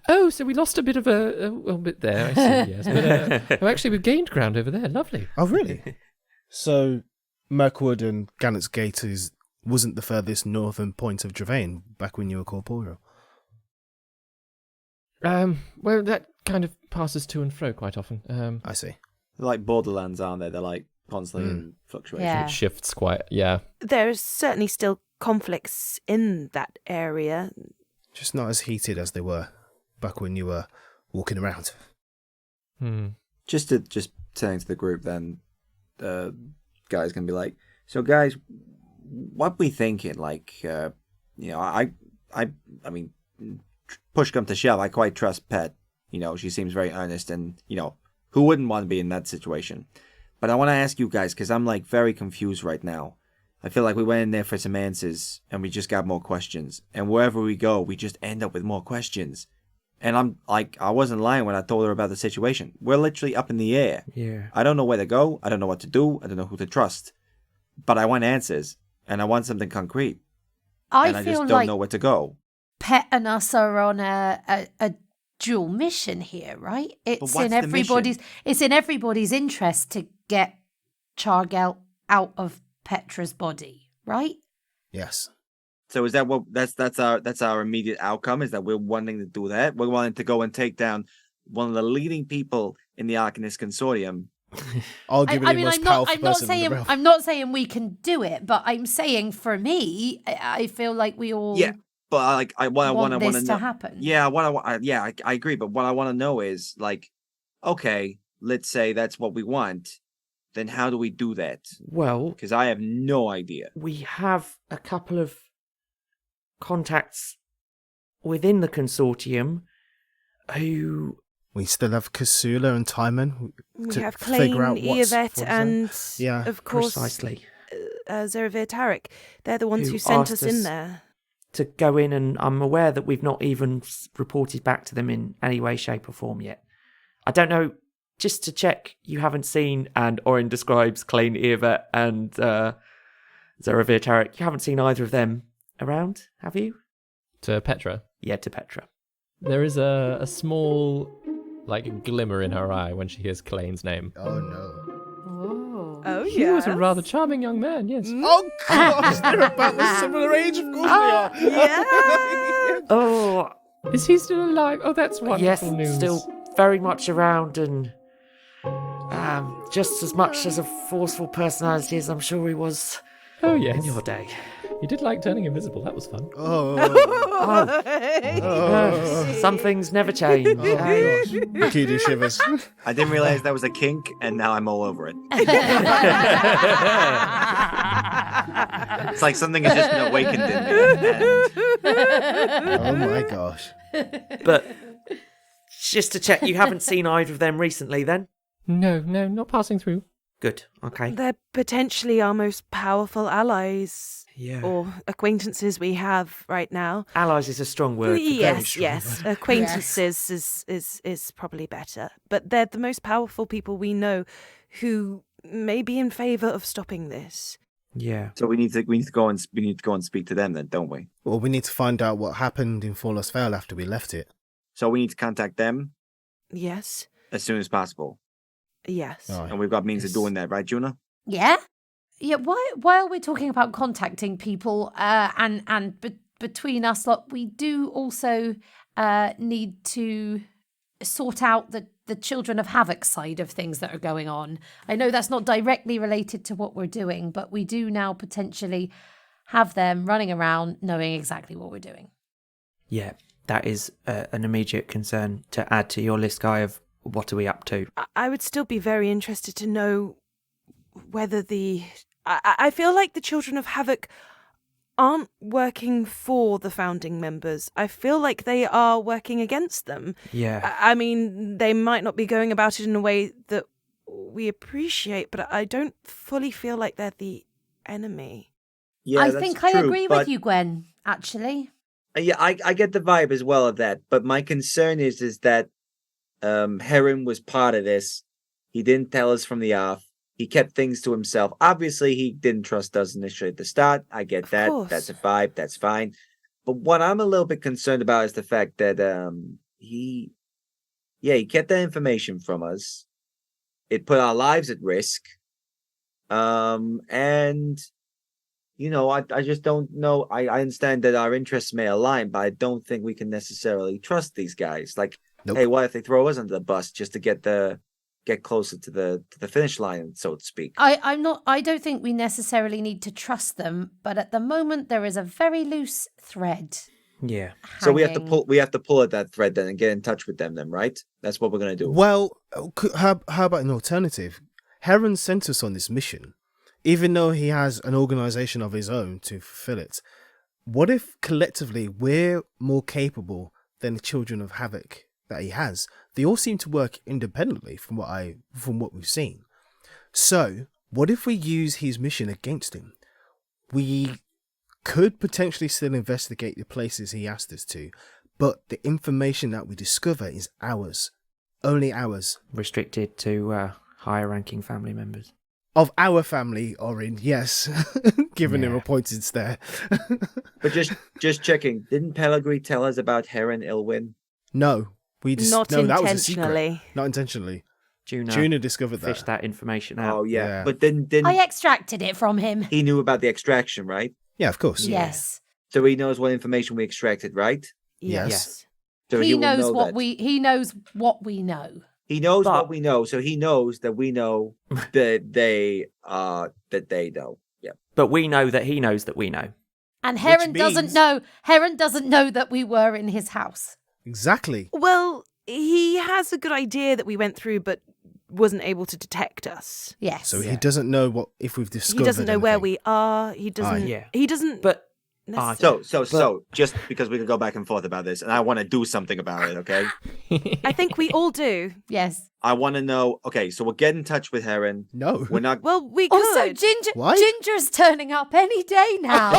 Oh, so we lost a bit of a bit there, I see, yes. But actually, we've gained ground over there. Lovely. Oh, really? So, Mirkwood and Gannet's Gate wasn't the furthest northern point of Dravane back when you were corporeal? Well, that kind of passes to and fro quite often. I see. They're like borderlands, aren't they? They're like constantly in fluctuation. Yeah. It shifts quite, yeah. There's certainly still conflicts in that area. Just not as heated as they were back when you were walking around. Just saying to the group, then guys can be like, so guys, what we thinking? Like, I mean, push come to shove, I quite trust Pet. She seems very earnest, and who wouldn't want to be in that situation? But I want to ask you guys, because I'm like very confused right now. I feel like we went in there for some answers, and we just got more questions. And wherever we go, we just end up with more questions. And I'm like, I wasn't lying when I told her about the situation. We're literally up in the air. Yeah. I don't know where to go. I don't know what to do. I don't know who to trust. But I want answers, and I want something concrete. I just feel don't like know where to go. Pet and us are on a dual mission here, right? It's in everybody's interest to get Chargelt out of Petra's body, right? Yes. So is that that's our immediate outcome? Is that we're wanting to do that? We're wanting to go and take down one of the leading people in the Arcanist Consortium. I'm not saying we can do it, but I'm saying for me, I feel like we all But I want this to to know. happen. Yeah, I agree. But what I want to know is like, okay, let's say that's what we want. Then how do we do that? Well, Because I have no idea. we have a couple of contacts within the consortium who... We still have Kasula and Timon We to have figure out Klain, what's Eovet, for and Yeah. of course, Precisely. Zeravir Tarek. They're the ones Who who sent asked us in us- there. to go in, and I'm aware that we've not even reported back to them in any way, shape or form yet. I don't know, just to check, you haven't seen, and Orin describes Klain, Eovet and Zeravir Tarek, you haven't seen either of them around, have you? To Petra. Yeah, to Petra. There is a small, glimmer in her eye when she hears Klain's name. Oh, no. Oh, He was a rather charming young man, yes. Oh, gosh, they're about the similar age, of course they are. Yeah. Oh, Is he still alive? Oh, that's wonderful yes, news. still very much around, and just as much as a forceful personality as I'm sure he was Oh, yes. in your day. You did like turning invisible. That was fun. Oh, Some things never change. oh gosh. Kidu shivers. I didn't realize that was a kink, and now I'm all over it. It's like something has just been awakened in me. And Oh my gosh. But just to check, you haven't seen either of them recently then? No, not passing through. Good, okay. They're potentially our most powerful allies Yeah. or acquaintances we have right now. Allies is a strong word. very Yes, strong yes. word. Acquaintances is probably better. But they're the most powerful people we know who may be in favour of stopping this. Yeah. so we need to go and speak to them then, don't we? Well, we need to find out what happened in Flawless Vale after we left it. So we need to contact them Yes. as soon as possible. Yes. All right. And we've got means of doing that, right, Juna? Yeah? Yeah, why are we talking about contacting people between us lot, we do also need to sort out the Children of Havoc side of things that are going on. I know that's not directly related to what we're doing, but we do now potentially have them running around knowing exactly what we're doing. Yeah, that is an immediate concern to add to your list, Guy, of what are we up to. I would still be very interested to know whether I feel like the Children of Havoc aren't working for the founding members. I feel like they are working against them. Yeah. I mean, they might not be going about it in a way that we appreciate, but I don't fully feel like they're the enemy. Yeah, I that's think I true, agree but- with you, Gwen, actually. Yeah, I get the vibe as well of that, but my concern is that Heron was part of this. He didn't tell us from the off. he kept things to himself. Obviously, he didn't trust us initially at the start. I get Of that. course. That's a vibe. That's fine. But what I'm a little bit concerned about is the fact that he kept that information from us. It put our lives at risk. And I just don't know. I understand that our interests may align, but I don't think we can necessarily trust these guys. Like, Nope. hey, what if they throw us under the bus just to get closer to the finish line, so to speak? I don't think we necessarily need to trust them, but at the moment there is a very loose thread. Yeah. So we have to hanging. pull at that thread then and get in touch with them then, right? That's what we're gonna do. Well, how about an alternative? Heron sent us on this mission, even though he has an organization of his own to fulfill it. What if collectively we're more capable than the children of havoc that he has? They all seem to work independently from what we've seen. So, what if we use his mission against him? We could potentially still investigate the places he asked us to, but the information that we discover is ours. Only ours. Restricted to higher ranking family members. Of our family, Orin, yes. Giving him Yeah. a pointed stare. But just checking, didn't Pellegrini tell us about Heron Ilwyn? No. Not that was a secret. intentionally. Not intentionally. Juno Juna discovered fished that. that information out. Oh yeah. Yeah. But didn't I extracted it from him. he knew about the extraction, right? Yeah, of course. Yes. So he knows what information we extracted, right? Yes. So He will knows know what that. he knows what we know. He knows But- what we know, so he knows that we know that they know. Yeah. But we know that he knows that we know. And Heron means- doesn't know. Heron doesn't know that we were in his house. Exactly. Well, he has a good idea that we went through, but wasn't able to detect us. Yes. So he doesn't know if we've discovered He doesn't know where anything. we are. He doesn't. yeah. He doesn't. But necessarily- So just because we can go back and forth about this, and I want to do something about it, okay? I think we all do. Yes. I want to know. Okay, so we'll get in touch with Heron. No. We're not. Well, we could. Also, Ginger. Why? Ginger's turning up any day now.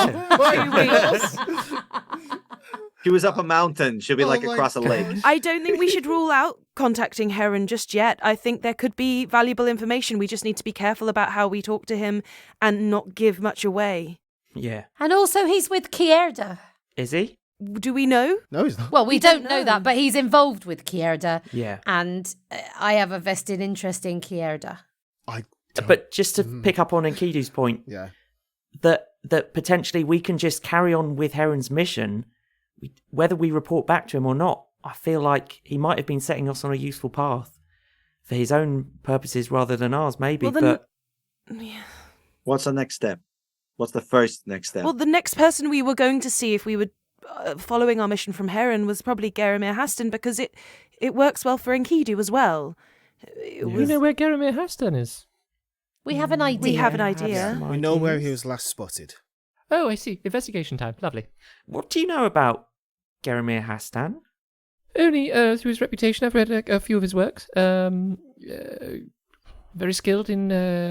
She was up a mountain. She'll be like my across a lake. I don't think we should rule out contacting Heron just yet. I think there could be valuable information. We just need to be careful about how we talk to him and not give much away. yeah. And also, he's with Kierda. Is he? Do we know? No, he's not. Well, we don't know know. that, but he's involved with Kierda. Yeah. And I have a vested interest in Kierda. I don't- But just to pick up on Enkidu's point, Yeah. that potentially we can just carry on with Heron's mission, whether we report back to him or not. I feel like he might have been setting us on a useful path for his own purposes rather than ours, maybe. Well, then- but Yeah. What's the next step? What's the first next step? Well, the next person we were going to see if we were following our mission from Heron was probably Garomir Haston, because it works well for Enkidu as well. It You was- know where Garomir Haston is? We have an idea. We have an have idea. some We know where he ideas. was last spotted. Oh, I see. Investigation time. Lovely. What do you know about Garomir Hastan? Only through his reputation. I've read a few of his works. Very skilled in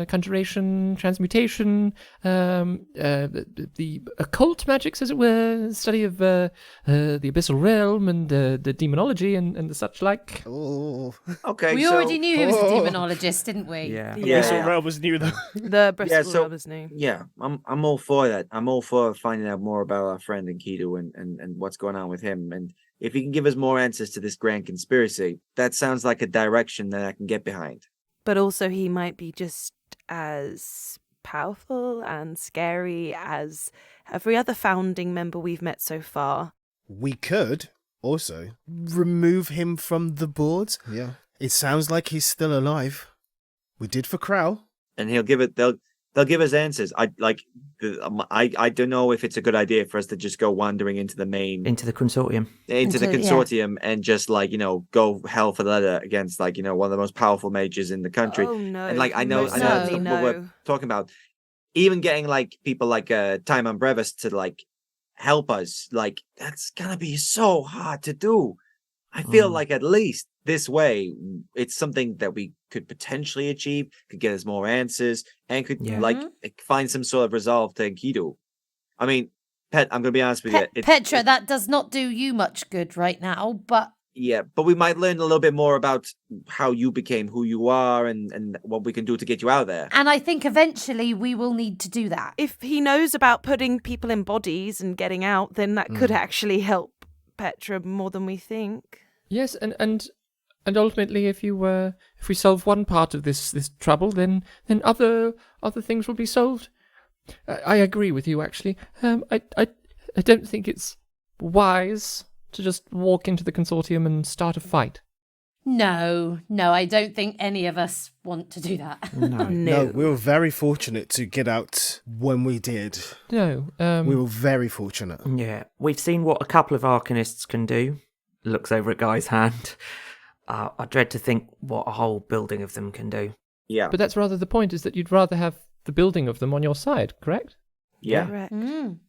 conjuration, transmutation, the occult magics, as it were, study of the abyssal realm and the demonology and the such like. Oh. Okay, We so, already knew he was a Oh. demonologist, didn't we? Yeah. The Yeah. Abyssal Realm was new though. The Bristol Yeah, so- Robert's name. Yeah, I'm all for that. I'm all for finding out more about our friend Enkidu and what's going on with him. And if he can give us more answers to this grand conspiracy, that sounds like a direction that I can get behind. But also, he might be just as powerful and scary as every other founding member we've met so far. We could also remove him from the board. Yeah. It sounds like he's still alive. We did for Crow. And he'll give it. They'll give us answers. I don't know if it's a good idea for us to just go wandering into the main Into the consortium. into the Into- yeah. consortium and just go hell for leather against one of the most powerful mages in the country. Oh no! And I know most that's certainly what we're talking about. Even getting people like Timon Brevis to help us, that's gonna be so hard to do. I feel like at least this way, it's something that we could potentially achieve, could get us more answers, and could Yeah. find some sort of resolve to Enkidu. I mean, Pet, I'm gonna be honest with you. Petra, that does not do you much good right now, but Yeah, but we might learn a little bit more about how you became who you are and what we can do to get you out of there. And I think eventually we will need to do that. If he knows about putting people in bodies and getting out, then that could actually help Petra more than we think. Yes, and ultimately, if we solve one part of this trouble, then other things will be solved. I agree with you, actually. I don't think it's wise to just walk into the consortium and start a fight. No, I don't think any of us want to do that. No, we were very fortunate to get out when we did. No, we were very fortunate. Yeah, we've seen what a couple of arcanists can do. Looks over at Guy's hand. I dread to think what a whole building of them can do. Yeah. But that's rather the point, is that you'd rather have the building of them on your side, correct? Yeah. Correct.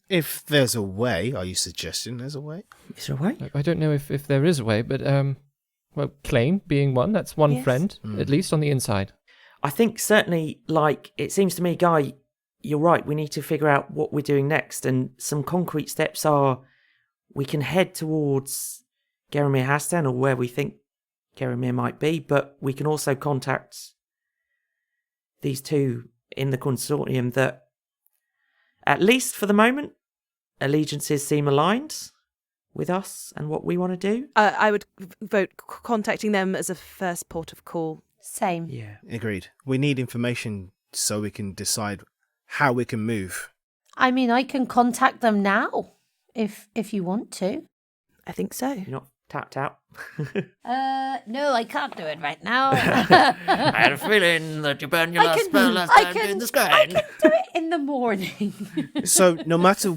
If there's a way, are you suggesting there's a way? Is there a way? I don't know if there is a way, but well, Claim being one, that's one Yes. friend, at least on the inside. I think certainly, like, it seems to me, Guy, you're right. We need to figure out what we're doing next. And some concrete steps are we can head towards Geramir Hastan or where we think Geramir might be, but we can also contact these two in the consortium that, at least for the moment, allegiances seem aligned with us and what we want to do. I would vote contacting them as a first port of call. Same. Yeah. Agreed. We need information so we can decide how we can move. I mean, I can contact them now if you want to. I think so. You're not tapped out. No, I can't do it right now. I had a feeling that you burned your last spell last time in the sky. I can do it in the morning. So no matter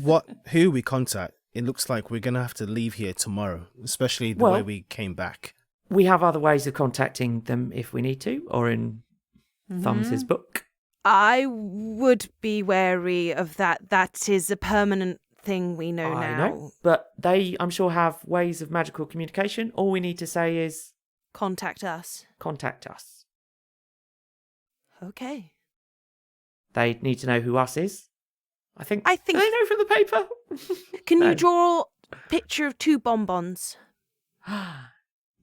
who we contact, it looks like we're going to have to leave here tomorrow, especially the way we came back. We have other ways of contacting them if we need to, or in Thumbs's book. I would be wary of that. That is a permanent thing we know I now. know, but they, I'm sure, have ways of magical communication. All we need to say is Contact us. contact us. Okay. They need to know who us is. I think. I think- Do they know from the paper. Can No. you draw a picture of two bonbons?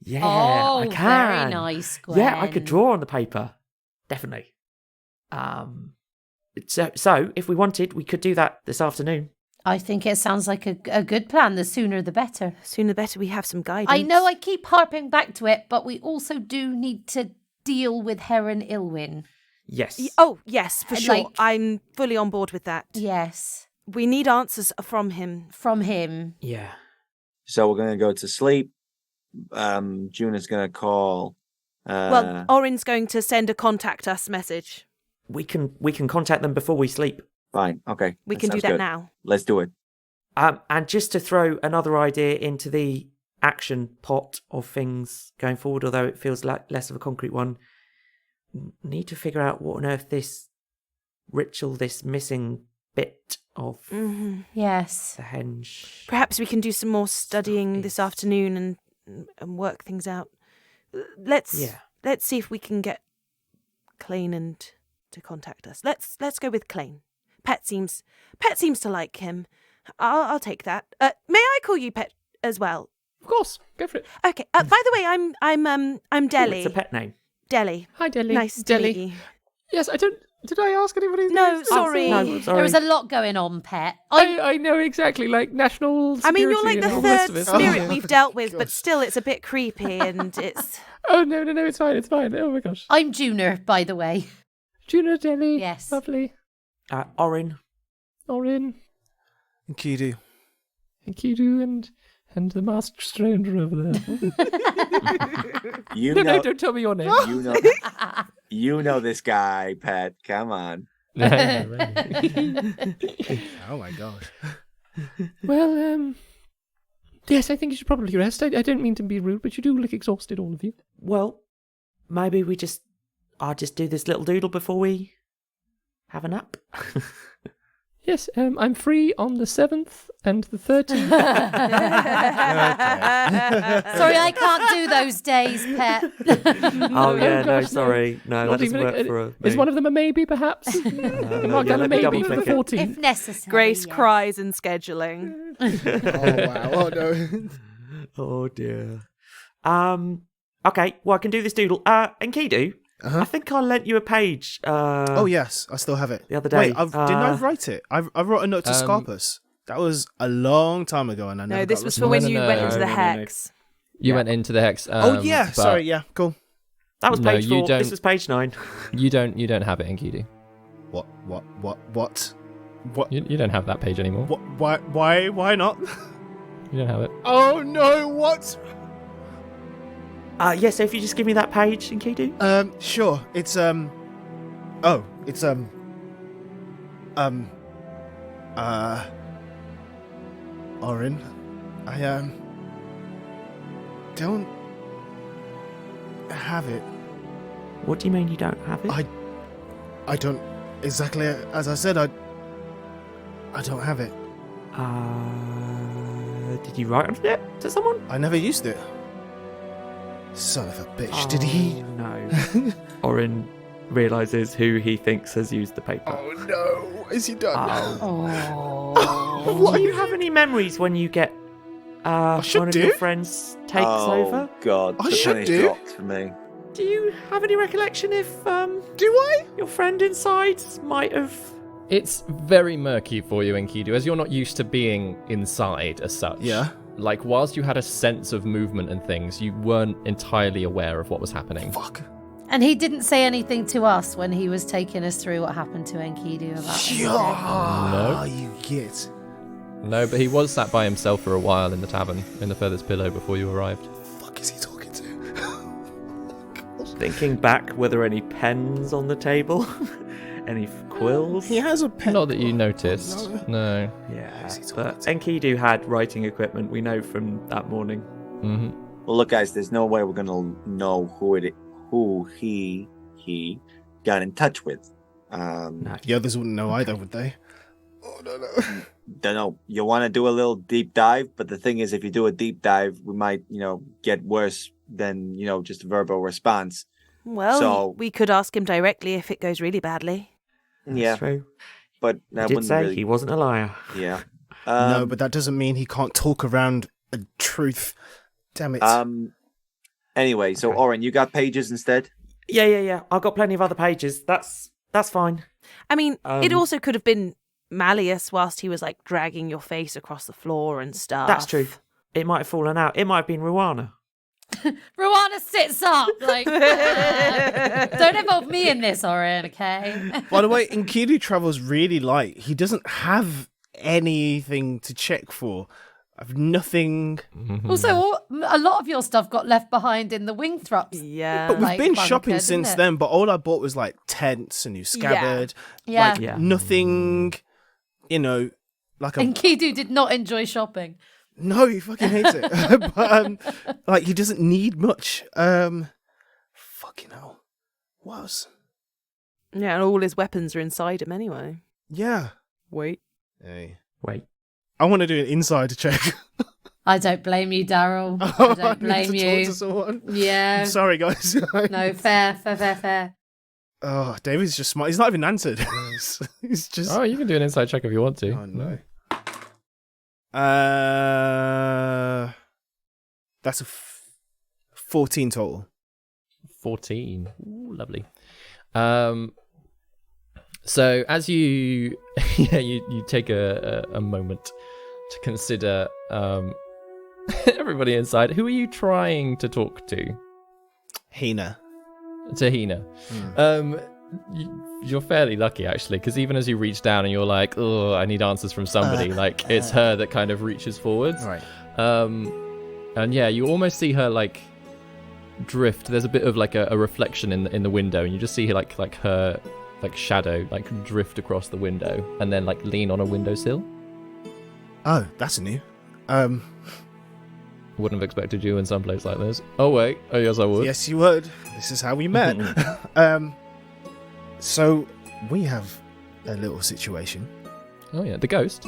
Yeah, Oh, I can. very nice, Yeah, I could Gwen. draw on the paper. Definitely. So if we wanted, we could do that this afternoon. I think it sounds like a good plan. The sooner the better. Sooner the better we have some guidance. I know I keep harping back to it, but we also do need to deal with Heron Ilwyn. Yes. Oh, yes, for sure. Like- I'm fully on board with that. Yes, We need answers from him. from him. Yeah. So we're gonna go to sleep. Juna's gonna call. Well, Orin's going to send a contact us message. We can contact them before we sleep. Fine. Okay. We can do sounds that good. now. Let's do it. And just to throw another idea into the action pot of things going forward, although it feels like less of a concrete one, need to figure out what on earth this ritual, this missing bit of Yes. the henge. Perhaps we can do some more studying Stuff this is- afternoon and work things out. Let's see if we can get Clain to contact us. Let's go with Clain. Pet seems to like him. I'll take that. May I call you Pet as well? Of course, go for it. Okay. By the way, I'm Oh, Deli. it's a pet name. Deli. Hi, Deli. Nice to Deli. meet you. Yes, I don't. Did I ask anybody's No, names? sorry. No, sorry. There was a lot going on, Pet. I know exactly, like national security I mean, you're like and the all the rest third of it. spirit we've dealt with, but still, it's a bit creepy, and it's. Oh, no, it's fine. Oh, my gosh. I'm Junior, by the way. Juna, Deli. Yes. Lovely. Orin. Orin, And Kidu. and Kidu, and the masked stranger over there. You No, know. don't tell me your name. You know. You know this guy, Pat. Come on. No, Oh my god. Well, yes, I think you should probably rest. I don't mean to be rude, but you do look exhausted, all of you. Well, maybe I'll just do this little doodle before we have a nap. Yes, I'm free on the 7th and the 13th. Sorry, I can't do those days, Pet. Oh yeah, no, gosh, no. sorry, no, Not that doesn't even work for Is me. one of them a maybe, perhaps? No, Am I yeah, going to let me maybe for the double-click it. 14th? If necessary. Grace yes. cries in scheduling. Oh wow. Oh no. Oh dear. Okay, well, I can do this doodle. Enkidu, I think I lent you a page. Oh yes, I still have it. The other day. Wait, didn't I write it? I wrote a note to Scarpus. That was a long time ago, and I never No, this was for No, when no, you no. went into the No. hex. You went into the hex. Oh yeah, but sorry, yeah, cool. That was No, page you 4. don't- This was page 9. You don't have it, Enkidu. What? You don't have that page anymore. Why not? You don't have it. Oh no, what? Yeah, so if you just give me that page, Enkidu. Sure. It's Orin, I don't have it. What do you mean you don't have it? I don't exactly as I said. I don't have it. Did you write on it to someone? I never used it. Son of a bitch! Did he? Oh, no. Orin realizes who he thinks has used the paper. Oh no! Is he done? Oh. Do you have any memories when you get should one of do. your friends takes over? God, I the should penny do. dropped for me. Do you have any recollection if Do I? your friend inside might have? It's very murky for you, Enkidu, as you're not used to being inside as such. Yeah. Like, whilst you had a sense of movement and things, you weren't entirely aware of what was happening. Fuck. And he didn't say anything to us when he was taking us through what happened to Enkidu about this. No. You get. No, but he was sat by himself for a while in the tavern, in the furthest pillow before you arrived. Fuck is he talking to? Thinking back, were there any pens on the table? Any quills? He has a pen. Not that you noticed. No. Yeah, Is he talking but to? Enkidu had writing equipment. We know from that morning. Mm-hmm. Well, look, guys, there's no way we're gonna know who he got in touch with. No. The others wouldn't know either, would they? Oh no. Don't know. You want to do a little deep dive, but the thing is, if you do a deep dive, we might, get worse than just a verbal response. Well, So- we could ask him directly if it goes really badly. That's Yeah, true. but He that did wouldn't say really. he wasn't a liar. Yeah. No, but that doesn't mean he can't talk around a truth. Damn it. Anyway, so Okay. Oren, you got pages instead. Yeah. I've got plenty of other pages. That's fine. I mean, it Um, also could have been Malleus whilst he was like dragging your face across the floor and stuff. That's true. It might have fallen out. It might have been Ruana. Ruana sits up like, don't involve me in this, Orin, okay? By the way, Enkidu travels really light. He doesn't have anything to check for. I've nothing. Also, a lot of your stuff got left behind in the wing thrups. Yeah. But we've like been bunker, shopping didn't since it? then, but all I bought was like tents, a new scabbard. Yeah. Like Yeah. nothing, like a. Enkidu did not enjoy shopping. No, he fucking hates it. But like he doesn't need much. Fucking hell. What else? Yeah, and all his weapons are inside him anyway. Yeah. Wait. Hey. Wait. I want to do an inside check. I don't blame you, Daryl. I I don't need blame to you. Talk to someone. Yeah. I'm sorry, guys. No, fair. Oh, David's just smart. He's not even answered. He's just. Oh, you can do an inside check if you want to. Oh no. That's a 14 total. 14. Ooh, lovely. So as you you take a moment to consider everybody inside. Who are you trying to talk to? Hina. To Hina. You're fairly lucky actually, because even as you reach down and you're like, oh, I need answers from somebody, like it's her that kind of reaches forwards. Right. And yeah, you almost see her like drift. There's a bit of like a reflection in the window, and you just see her like her like shadow like drift across the window and then like lean on a windowsill. Oh, that's new. Wouldn't have expected you in some place like this. Oh wait, oh yes I would. Yes, you would. This is how we met. So we have a little situation. Oh yeah, the ghost.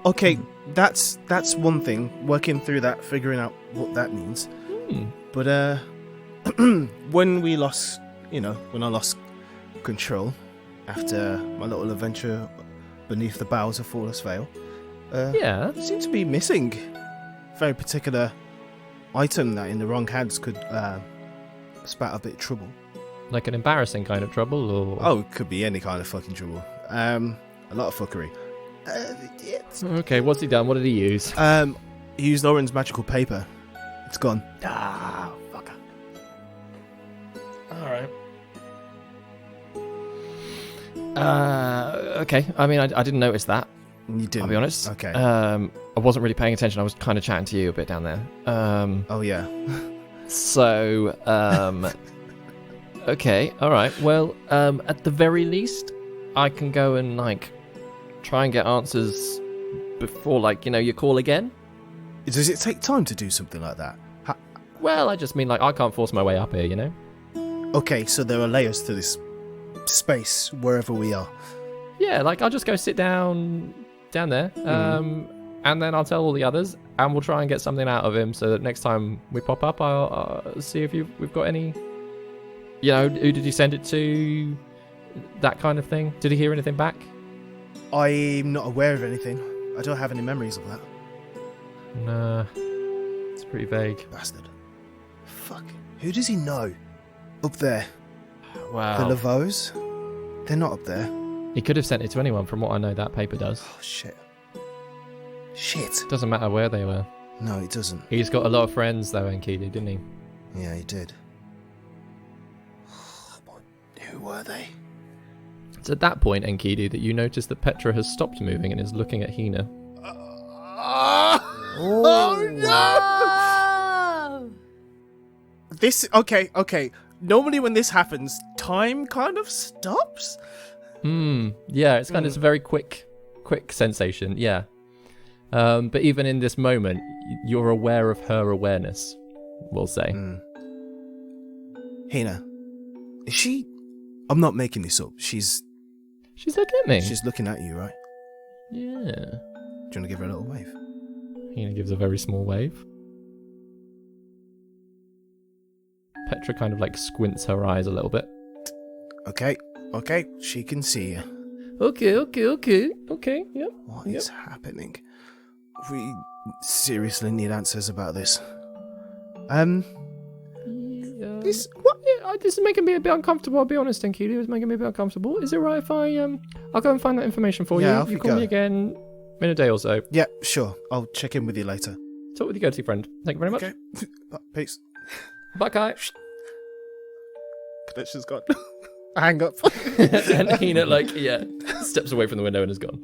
Okay, that's one thing. Working through that, figuring out what that means. But when we lost, when I lost control after my little adventure beneath the boughs of Flawless Vale, Yeah. seemed to be missing very particular item that in the wrong hands could spat a bit of trouble. Like an embarrassing kind of trouble, or Oh, it could be any kind of fucking trouble. A lot of fuckery. okay, what's he done? What did he use? He used Oren's magical paper. It's gone. Ah, fucker. All right. Okay. I mean, I didn't notice that. You didn't? I'll be honest. Okay. I wasn't really paying attention. I was kind of chatting to you a bit down there. Oh, yeah. So, okay. All right. Well, at the very least, I can go and, like, try and get answers before, like, you call again. Does it take time to do something like that? Well, I just mean, like, I can't force my way up here, Okay, so there are layers to this space, wherever we are. Yeah, like, I'll just go sit down there, and then I'll tell all the others, and we'll try and get something out of him so that next time we pop up, I'll see if we've got any, who did you send it to, that kind of thing. Did he hear anything back? I'm not aware of anything. I don't have any memories of that. Nah, it's pretty vague. Bastard. Fuck. Who does he know? Up there. Wow. The Lavos? They're not up there. He could have sent it to anyone, from what I know that paper does. Oh, shit. Shit. Doesn't matter where they were. No, it doesn't. He's got a lot of friends, though, Enkidu, didn't he? Yeah, he did. Who were they? It's at that point, Enkidu, that you notice that Petra has stopped moving and is looking at Hina. Oh no! This okay. Normally when this happens, time kind of stops. Yeah, it's kind of it's a very quick sensation. Yeah, but even in this moment, you're aware of her awareness. We'll say. Hina, is she? I'm not making this up. She's looking at me. She's looking at you, right? Yeah. Do you want to give her a little wave? Hina gives a very small wave. Petra kind of like squints her eyes a little bit. Okay, she can see you. Okay, yep. What is happening? We seriously need answers about this. This what? Yeah, this is making me a bit uncomfortable. I'll be honest, Enkidu. It's making me a bit uncomfortable. Is it right if I'll go and find that information for you? Yeah, you call me again in a day or so. Yeah, sure. I'll check in with you later. Talk with your go-to friend. Thank you very much. Okay. Peace. Bye, Kai. Connection's gone. I hang up. And Hina, steps away from the window and is gone.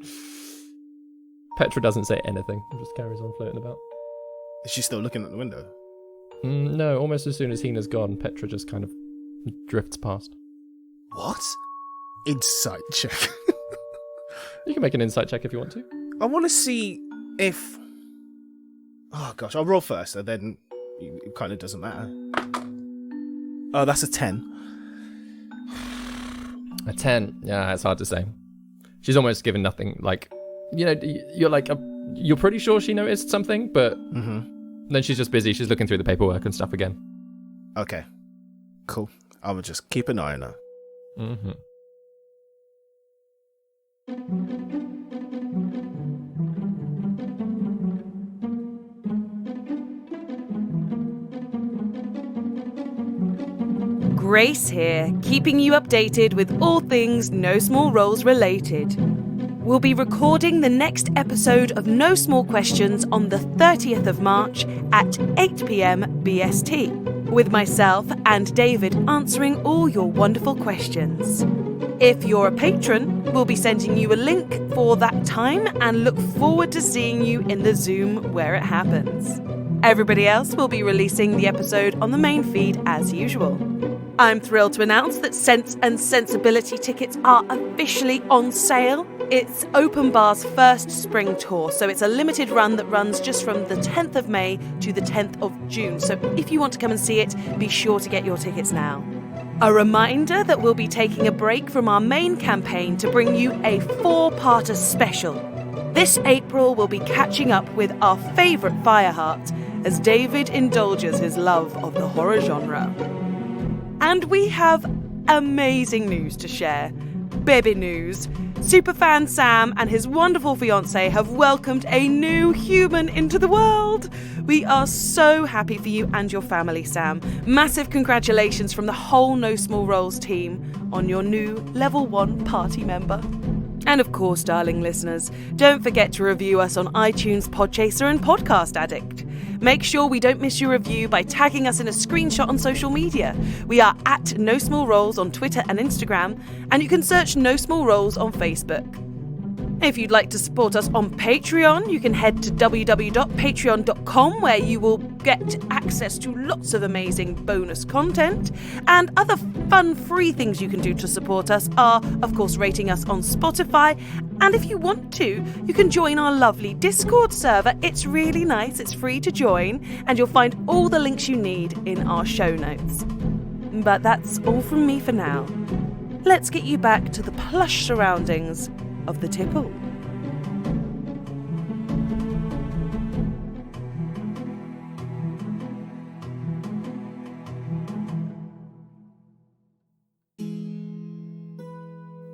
Petra doesn't say anything. Just carries on floating about. Is she still looking at the window? No, almost as soon as Hina's gone, Petra just kind of drifts past. What? Insight check. You can make an insight check if you want to. I want to see if... Oh, gosh, I'll roll first, and then it kind of doesn't matter. Oh, that's a 10. A 10. Yeah, it's hard to say. She's almost given nothing. Like, you're pretty sure she noticed something, but then she's just busy. She's looking through the paperwork and stuff again. Okay. Cool. I will just keep an eye on her. Grace here, keeping you updated with all things No Small Roles related. We'll be recording the next episode of No Small Questions on the 30th of March at 8 p.m. BST, with myself and David answering all your wonderful questions. If you're a patron, we'll be sending you a link for that time and look forward to seeing you in the Zoom where it happens. Everybody else will be releasing the episode on the main feed as usual. I'm thrilled to announce that Sense and Sensibility tickets are officially on sale. It's Open Bar's first spring tour, so it's a limited run that runs just from the 10th of May to the 10th of June. So if you want to come and see it, be sure to get your tickets now. A reminder that we'll be taking a break from our main campaign to bring you a 4-parter special. This April, we'll be catching up with our favourite Fireheart as David indulges his love of the horror genre. And we have amazing news to share. Baby news. Superfan Sam and his wonderful fiancée have welcomed a new human into the world. We are so happy for you and your family, Sam. Massive congratulations from the whole No Small Roles team on your new level 1 party member. And of course, darling listeners, don't forget to review us on iTunes, Podchaser and Podcast Addict. Make sure we don't miss your review by tagging us in a screenshot on social media. We are at No Small Roles on Twitter and Instagram, and you can search No Small Roles on Facebook. If you'd like to support us on Patreon, you can head to www.patreon.com, where you will get access to lots of amazing bonus content. And other fun free things you can do to support us are, of course, rating us on Spotify. And if you want to, you can join our lovely Discord server. It's really nice, it's free to join, and you'll find all the links you need in our show notes. But that's all from me for now. Let's get you back to the plush surroundings of the tipple.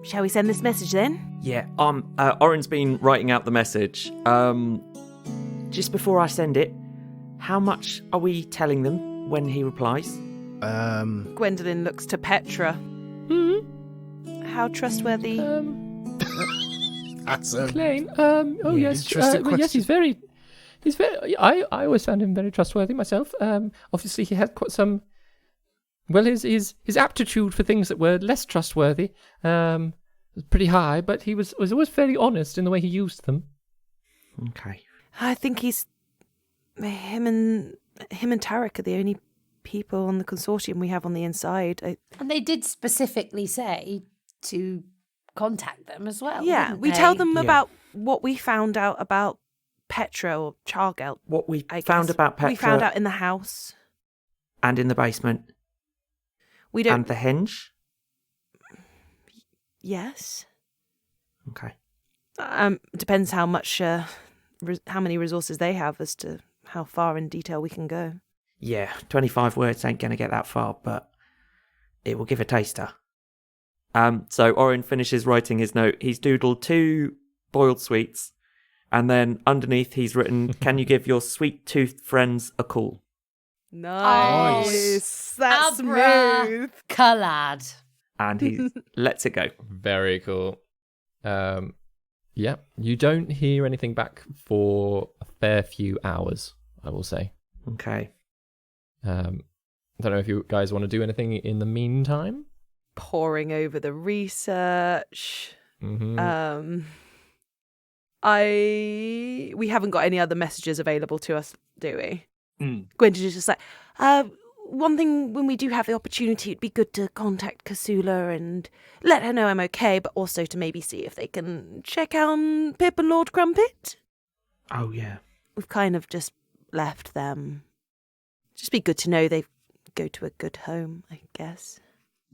Shall we send this message then? Yeah, Oren's been writing out the message. Just before I send it, how much are we telling them when he replies? Gwendolyn looks to Petra. How trustworthy? That's Claim. Oh yes. interesting Yes, he's very. I always found him very trustworthy myself. Obviously, he had quite some. Well, his aptitude for things that were less trustworthy was pretty high, but he was always fairly honest in the way he used them. Okay. I think him and Tarek are the only people on the consortium we have on the inside. And they did specifically say to contact them as well. Yeah, didn't we they? tell them about what we found out about Petra or Chargelt. What we I found guess. about Petra We found out in the house. and in the basement We don't. and the henge. Yes. Okay. Depends how much, how many resources they have as to how far in detail we can go. Yeah, 25 words ain't going to get that far, but it will give a taster. So Oren finishes writing his note. He's doodled 2 boiled sweets, and then underneath he's written, "Can you give your sweet-toothed friends a call?" Nice. That's smooth. Collad. And he lets it go. Very cool. Yeah, you don't hear anything back for a fair few hours, I will say. Okay. I don't know if you guys want to do anything in the meantime. Poring over the research. Mm-hmm. We haven't got any other messages available to us, do we? Gwendolyn is just like, one thing, when we do have the opportunity, it'd be good to contact Kasula and let her know I'm okay, but also to maybe see if they can check on Pip and Lord Crumpet. Oh, yeah. We've kind of just left them. Just be good to know they go to a good home, I guess.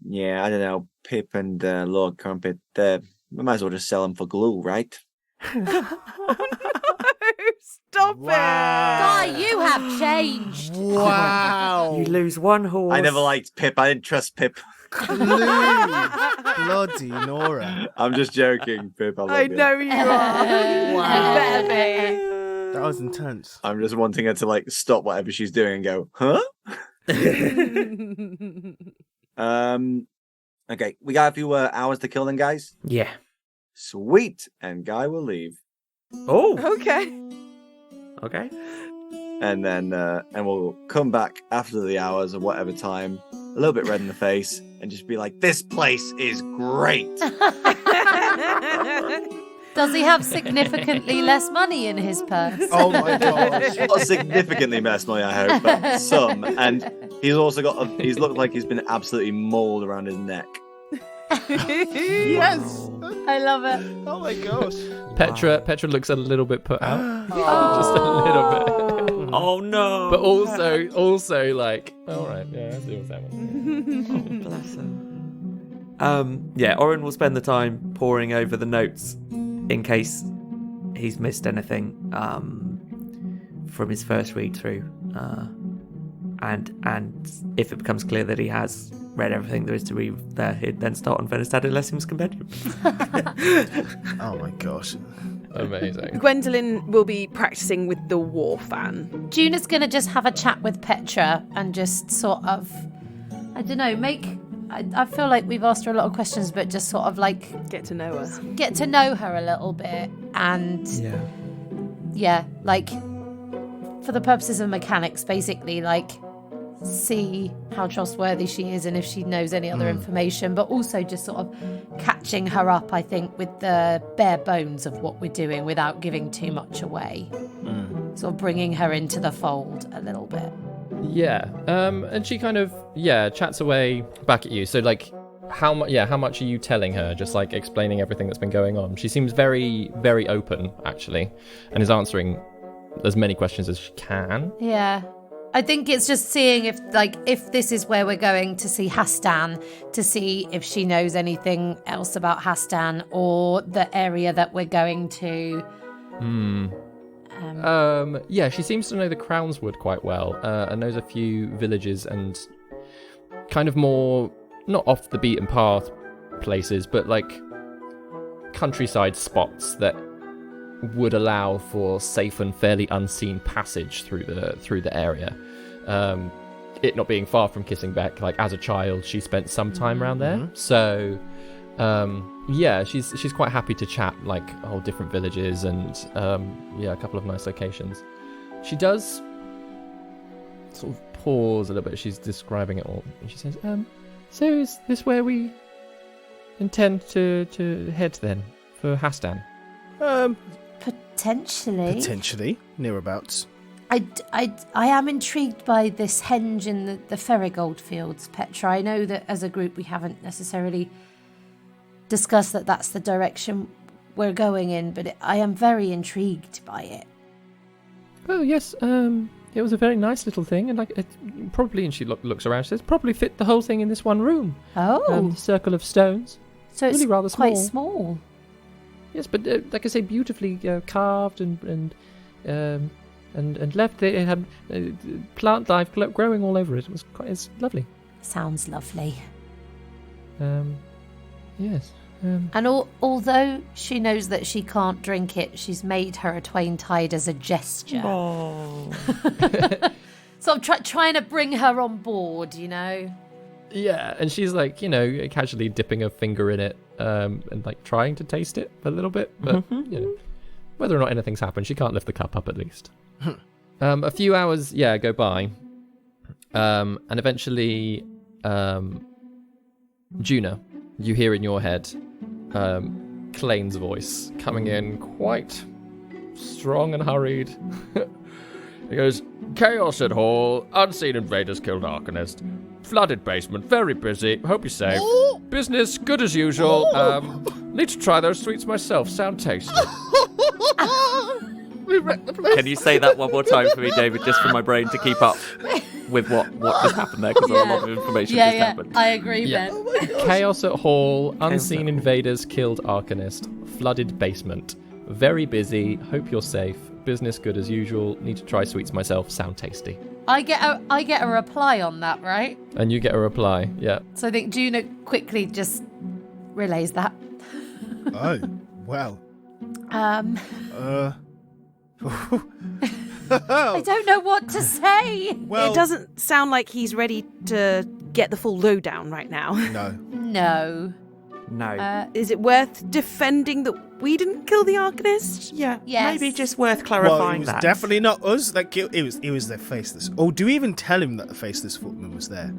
Yeah, I don't know. Pip and Lord Crumpet, we might as well just sell them for glue, right? Stop Guy, you have changed. Wow. You lose one horse. I never liked Pip. I didn't trust Pip. Bloody Nora. I'm just joking, Pip. I love I you. know you are. Wow. Better be. That was intense. I'm just wanting her to like stop whatever she's doing and go, huh? Okay, we got a few hours to kill then, guys. Yeah. Sweet, and Guy will leave, Oh, Okay. okay. and then and we'll come back after the hours or whatever time, a little bit red in the face, and just be like, "This place is great." Does he have significantly less money in his purse? Oh my gosh. Not significantly less money, I hope, but some. And he's also got he's looked like he's been absolutely mauled around his neck. Yes. I love it. Oh my gosh. Petra looks a little bit put out. Just a little bit. Oh, no. But also like, all right, yeah, I see what's happening. Bless her. Yeah, Oren will spend the time poring over the notes in case he's missed anything from his first read through. And if it becomes clear that he has read everything there is to read there, he'd then start on Venestad unless he was compendium. Oh my gosh. Amazing. Gwendolyn will be practicing with the war fan. Juna's going to just have a chat with Petra and just sort of, I don't know, I feel like we've asked her a lot of questions, but just sort of like Get to know her. get to know her a little bit. And yeah, like for the purposes of mechanics, basically, like see how trustworthy she is and if she knows any other information, but also just sort of catching her up, I think, with the bare bones of what we're doing without giving too much away. Sort of bringing her into the fold a little bit. Yeah. And she kind of chats away back at you. So like, how much are you telling her? Just like explaining everything that's been going on. She seems very, very open actually, and is answering as many questions as she can. Yeah. I think it's just seeing if this is where we're going to see Hastan, to see if she knows anything else about Hastan or the area that we're going to. She seems to know the Crownswood quite well, and knows a few villages and kind of more, not off the beaten path places, but like countryside spots that would allow for safe and fairly unseen passage through the area. It not being far from Kissingbeck, like as a child, she spent some time around there. So, she's quite happy to chat like whole different villages and a couple of nice locations. She does sort of pause a little bit. She's describing it all, and she says, "So is this where we intend to head then for Hastan?" Potentially. Nearabouts. I am intrigued by this henge in the Ferrigold fields, Petra. I know that as a group we haven't necessarily discussed that that's the direction we're going in, but I am very intrigued by it. Oh yes, it was a very nice little thing, and like it probably. And she looks around. She says, "Probably fit the whole thing in this one room." Oh, circle of stones. So it's really rather quite small. small. Yes, but like I say, beautifully carved and left. It had plant life growing all over it. It's lovely. Sounds lovely. Yes. And although she knows that she can't drink it, she's made her a twain tide as a gesture. Oh. So I'm trying to bring her on board, you know. Yeah, and she's like, casually dipping her finger in it, and like trying to taste it a little bit, but whether or not anything's happened, she can't lift the cup up at least. A few hours, go by, and eventually, Juna, you hear in your head, Klane's voice coming in quite strong and hurried. He goes, "Chaos at Hall, unseen invaders killed arcanist. Flooded basement, very busy. Hope you're safe. Business, good as usual. Need to try those sweets myself. Sound tasty." Can you say that one more time for me, David, just for my brain to keep up with what just happened there? Because a lot of information just happened. I agree, Ben. Chaos at Hall, unseen invaders killed arcanist. Flooded basement, very busy. Hope you're safe. Business, good as usual. Need to try sweets myself. Sound tasty. I get a reply on that, right? And you get a reply, yeah. So I think Juna quickly just relays that. Oh, well. I don't know what to say. Well, It doesn't sound like he's ready to get the full lowdown right now. No. No. Is it worth defending that we didn't kill the arcanist? Yeah. Yes. Maybe just worth Well, clarifying it was that. definitely not us that killed. It was the faceless. Oh, do we even tell him that the faceless footman was there?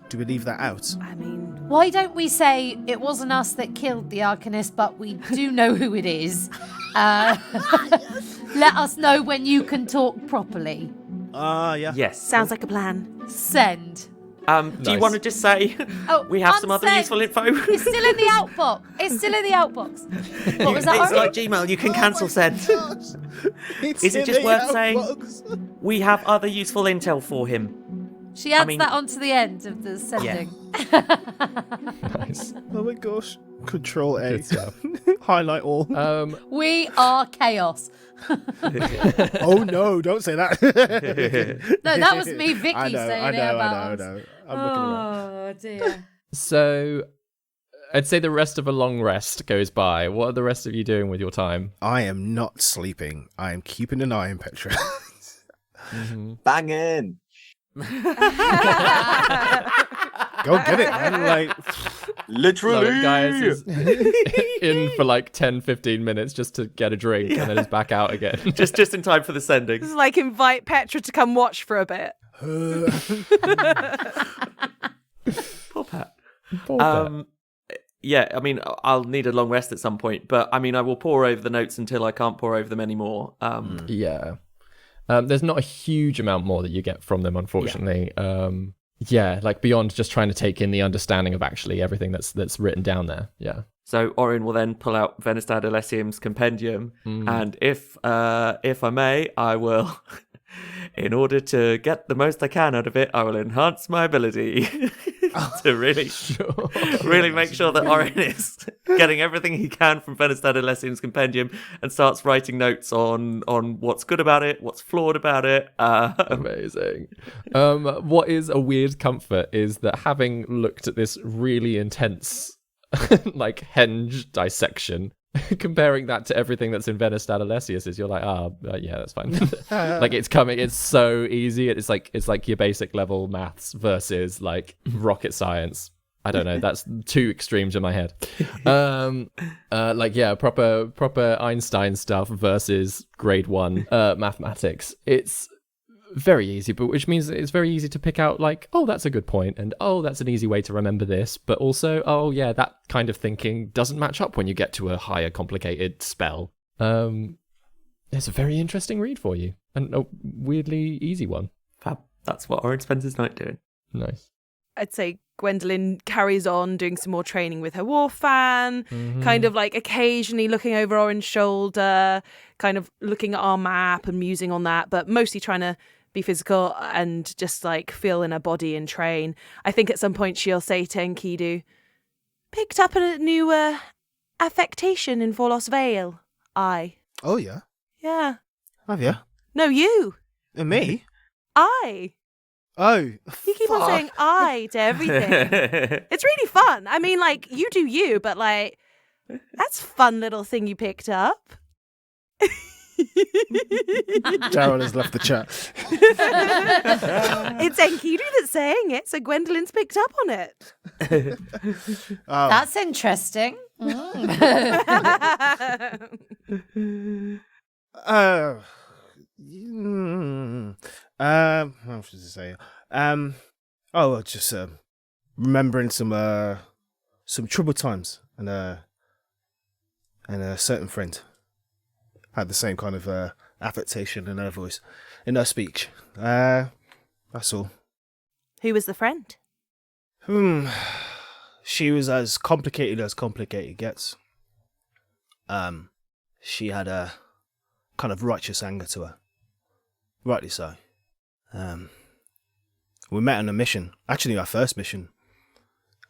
Do we leave that out? I mean, Why don't we say it wasn't us that killed the arcanist, but we do know who it is? Let us know when you can talk properly. Yeah. Yes. sounds like a plan. Send. Do you Nice. want to just say we have some other unsend. useful info? It's still in the outbox. It's still in the outbox. What was that? It's Ori? like Gmail, you can cancel send. It's Is it in just the worth saying outbox. we have other useful intel for him? She adds mean- that onto the end of the sending. Nice. Oh my gosh. Control A. Good stuff. Highlight all. We are chaos. Oh no, don't say that. No, that was me, Vicky, I know, saying I know, it about I us. know. I'm looking around. Oh dear. So, I'd say the rest of a long rest goes by. What are the rest of you doing with your time? I am not sleeping. I am keeping an eye on Petra. Banging. Go get it, man. Like, Literally. So Gaius is in for like 10-15 minutes just to get a drink and then is back out again. just in time for the sending. This is like invite Petra to come watch for a bit. Poor Pat. Poor Pet. Yeah, I mean, I'll need a long rest at some point, but I mean, I will pore over the notes until I can't pore over them anymore. Yeah. There's not a huge amount more that you get from them, unfortunately. Yeah, like beyond just trying to take in the understanding of actually everything that's written down there. Yeah. So Orin will then pull out Venestad Alessium's compendium, and if I may, I will, in order to get the most I can out of it, I will enhance my ability to really make sure that Orin is getting everything he can from Venestad Alessium's compendium and starts writing notes on what's good about it, what's flawed about it. Amazing. What is a weird comfort is that having looked at this really intense like henge dissection, comparing that to everything that's in Venestad Alessius's, you're like, yeah, that's fine. Like it's so easy. It's like your basic level maths versus like rocket science. I don't know. That's two extremes in my head. Like yeah, proper Einstein stuff versus grade 1 mathematics. It's very easy, but which means it's very easy to pick out like, oh, that's a good point, and oh, that's an easy way to remember this, but also, oh yeah, that kind of thinking doesn't match up when you get to a higher complicated spell. It's a very interesting read for you, and a weirdly easy one. Fab. That's what Orin spends his night doing. Nice. I'd say Gwendolyn carries on doing some more training with her war fan, kind of like occasionally looking over Orin's shoulder, kind of looking at our map and musing on that, but mostly trying to be physical and just like feel in her body and train. I think at some point she'll say to Enkidu, picked up a new affectation in Vorlos Vale. oh yeah. Yeah. Have you? No, you. And me? I. Oh. You keep on saying I to everything. It's really fun. I mean, like, you do you, but like, that's a fun little thing you picked up. Gerald has left the chat. It's Enkidu that's saying it, so Gwendolyn's picked up on it. Oh. That's interesting. What should I say? Just remembering some troubled times, and a certain friend had the same kind of affectation in her voice, in her speech. That's all. Who was the friend? She was as complicated gets. She had a kind of righteous anger to her. Rightly so. We met on a mission. Actually, our first mission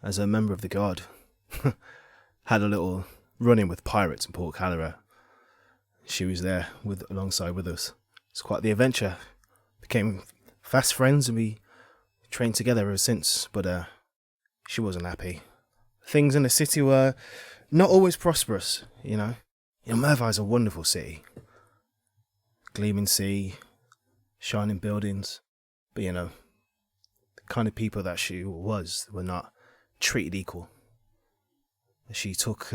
as a member of the Guard. Had a little run-in with pirates in Port Calera. She was there alongside with us. It's quite the adventure. Became fast friends and we trained together ever since. But she wasn't happy. Things in the city were not always prosperous, you know. Mervai's a wonderful city. Gleaming sea, shining buildings. But, the kind of people that she was were not treated equal. She took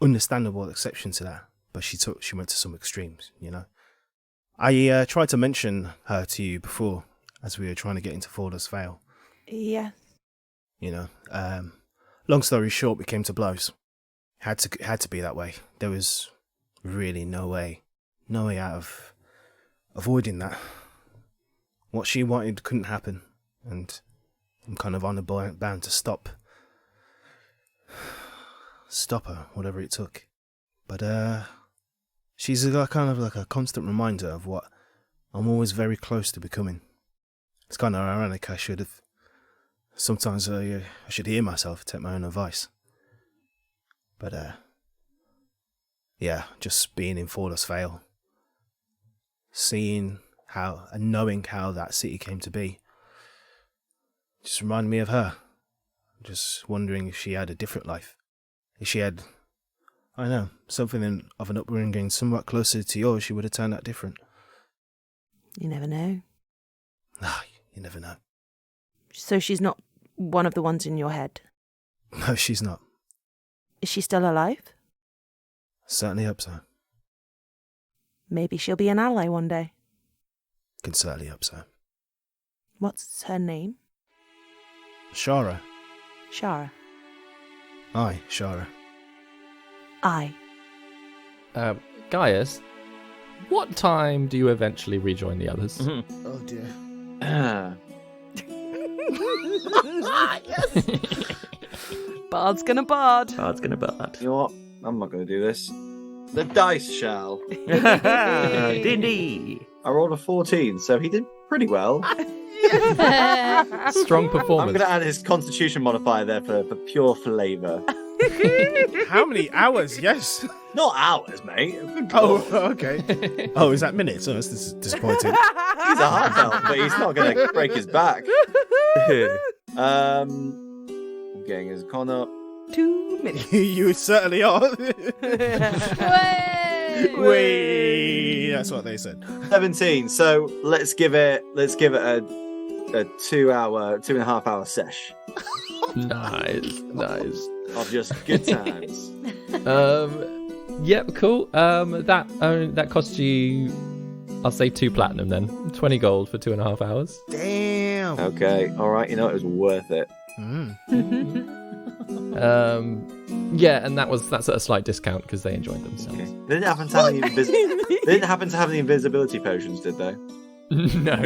understandable exception to that, but she went to some extremes, I tried to mention her to you before, as we were trying to get into Vorlos Vale. Yes. Long story short, we came to blows. Had to be that way. There was really no way out of avoiding that. What she wanted couldn't happen, and I'm kind of on the bound to stop her, whatever it took. But she's kind of like a constant reminder of what I'm always very close to becoming. It's kind of ironic. I should have Sometimes I should hear myself, take my own advice. But, yeah, just being in Flawless Vale, seeing how and knowing how that city came to be, just reminded me of her. Just wondering if she had a different life. If she had, I don't know, something of an upbringing somewhat closer to yours, she would have turned out different. You never know. Ah, you never know. So she's not one of the ones in your head? No, she's not. Is she still alive? Certainly hope so. Maybe she'll be an ally one day. Can certainly hope so. What's her name? Shara. Shara. Aye, Shara. Aye. Gaius, what time do you eventually rejoin the others? Mm-hmm. Oh dear. Bard's gonna bard. Bard's gonna bard. You know what? I'm not going to do this. The dice shall. D&D. I rolled a 14, so he did pretty well. Strong I'm performance. going to add his constitution modifier there for pure flavour. How many hours? Yes. Not hours, mate. Oh, okay. Oh, is that minutes? Oh, that's disappointing. He's a half elf, but he's not going to break his back. I'm getting his con up. 2 minutes. You certainly are. Way! Wait, that's what they said. 17. So let's give it a 2.5 hour sesh Nice. of just good times. Yep, cool. That costs you, I'll say 2 platinum then. 20 gold for 2.5 hours. Damn. Okay, all right. You know, it was worth it. Yeah, and that's at a slight discount because they enjoyed themselves. Okay. They didn't happen to have any they didn't happen to have any invisibility potions, did they? No.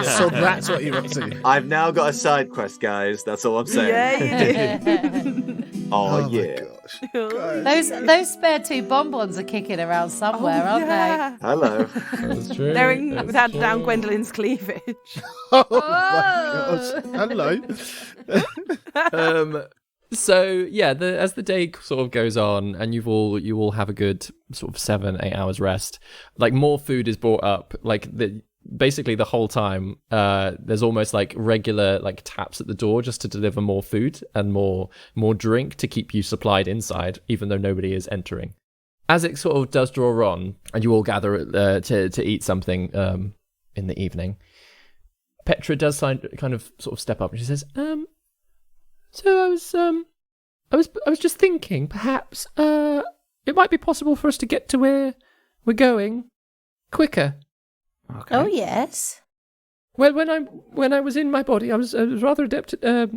So that's what you're up to. I've now got a side quest, guys. That's all I'm saying. Yeah, you did. Oh, my yeah. gosh. Those spare 2 bonbons are kicking around somewhere, aren't yeah. Hello. That's true. They're that's down true. Gwendolyn's cleavage. Oh my gosh. Hello. So yeah, as the day sort of goes on, and you all have a good sort of 7-8 hours rest. Like more food is brought up. Like basically the whole time, there's almost like regular like taps at the door just to deliver more food and more drink to keep you supplied inside, even though nobody is entering. As it sort of does draw on, and you all gather to eat something in the evening, Petra does kind of sort of step up and she says, So I was just thinking, perhaps it might be possible for us to get to where we're going quicker. Okay. Oh yes. Well, when I was in my body, I was rather adept at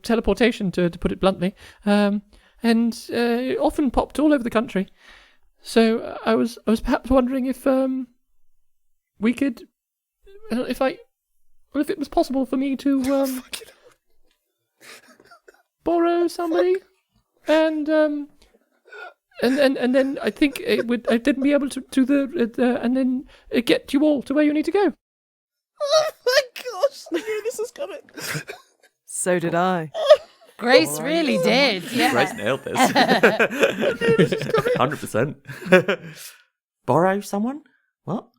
teleportation, to put it bluntly, and it often popped all over the country. So I was perhaps wondering if we could, if it was possible for me to borrow somebody, and then I think I'd then be able to do and then get you all to where you need to go. Oh my gosh, I knew this was coming. So did I. Grace really did. Yeah. Grace nailed this. 100%. Borrow someone? What?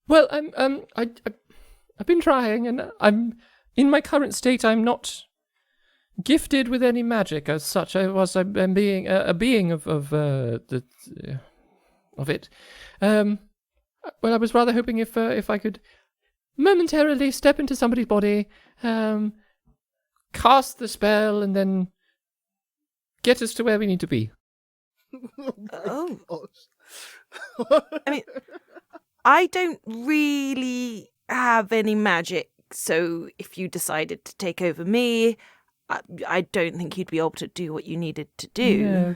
Well, I've been trying, and I'm in my current state. I'm not gifted with any magic as such. I'm being a being of it. Well, I was rather hoping if I could momentarily step into somebody's body, cast the spell, and then get us to where we need to be. Oh. I mean, I don't really have any magic, so if you decided to take over me, I don't think you'd be able to do what you needed to do. Yeah.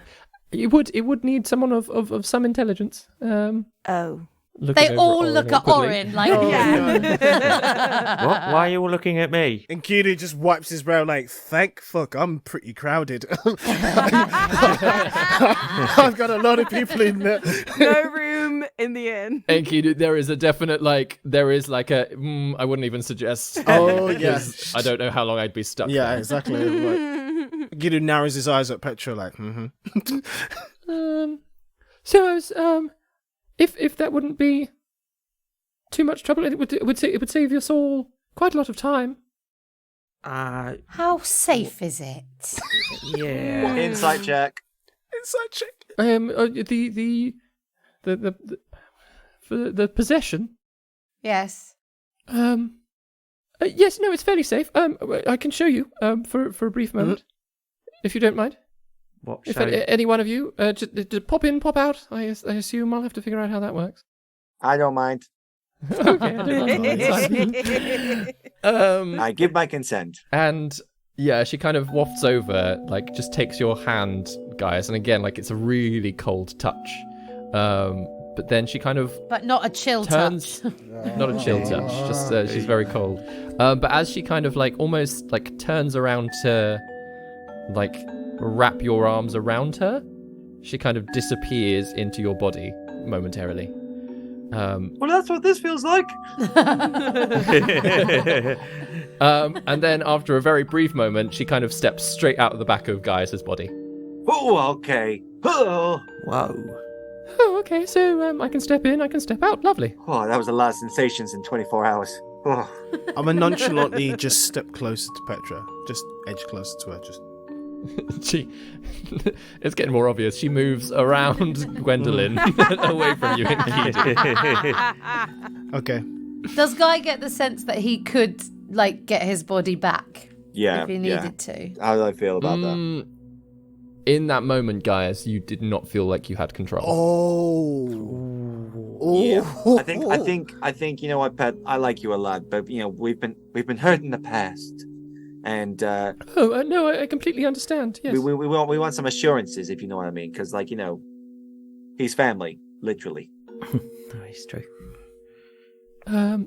It would need someone of some intelligence. Oh. They all look at Orin like, Yeah. What? Why are you all looking at me? And Keely just wipes his brow like, thank fuck, I'm pretty crowded. I've got a lot of people in there. No room in the inn. Enkidu, there is a definite I wouldn't even suggest. Oh, because I don't know how long I'd be stuck. Yeah, there. exactly. Like, Gideon narrows his eyes at Petra, like, So I was, if that wouldn't be too much trouble, it would save us all quite a lot of time. How safe is it? Yeah. Insight check. Inside check. The possession. Yes. Yes, no, it's fairly safe. I can show you. For a brief moment, if you don't mind. What? If any one of you, just pop in, pop out. I assume I'll have to figure out how that works. I don't mind. Okay, I don't mind. It's fine. I give my consent. And yeah, she kind of wafts over, like just takes your hand, guys, and again, like it's a really cold touch. But then she kind of But not a chill turns, touch. not a chill touch, just she's very cold. But as she kind of like almost like turns around to like wrap your arms around her, she kind of disappears into your body momentarily. Well, that's what this feels like. And then after a very brief moment, she kind of steps straight out of the back of Gaius's body. Oh, okay. Oh. Whoa. Oh, okay, so I can step in, I can step out. Lovely. Oh, that was a lot of sensations in 24 hours. Oh. I'm gonna nonchalantly just step closer to Petra. Just edge closer to her. Just. It's getting more obvious. She moves around Gwendolyn away from you, Enkidu. Okay. Does Guy get the sense that he could like get his body back Yeah. if he needed to? How do I feel about that? In that moment, Gaius, you did not feel like you had control. Yeah. I think you know what, Pet. I like you a lot, but you know we've been hurt in the past, and No, I completely understand. Yes. we want some assurances, if you know what I mean, because like you know, he's family, literally. No, it's true.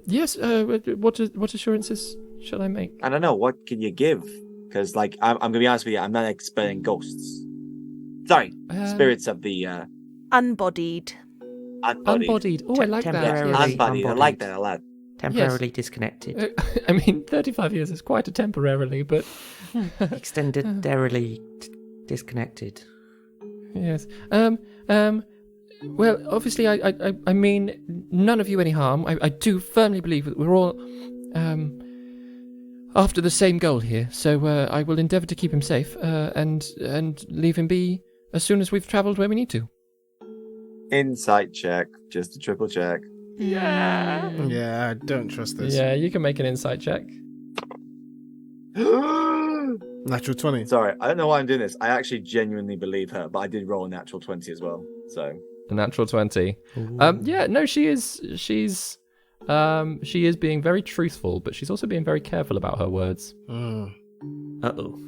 Yes. What assurances shall I make? I don't know. What can you give? Because like I'm gonna be honest with you, I'm not an expert in ghosts. Sorry, spirits of the Unbodied. unbodied. Oh, I like that. Temporarily Yes. Unbodied. I like that a lot. Temporarily disconnected. I mean, 35 years is quite a temporarily, but Extendarily disconnected. yes. Well, obviously, I mean none of you any harm. I do firmly believe that we're all after the same goal here. So I will endeavour to keep him safe and leave him be as soon as we've travelled where we need to. Insight check, just a triple check. Yeah, I don't trust this. Yeah, you can make an insight check. Natural 20. Sorry, I don't know why I'm doing this. I actually genuinely believe her, but I did roll a natural 20 as well. So A natural 20. Yeah, no, she's being very truthful, but she's also being very careful about her words. Uh-oh.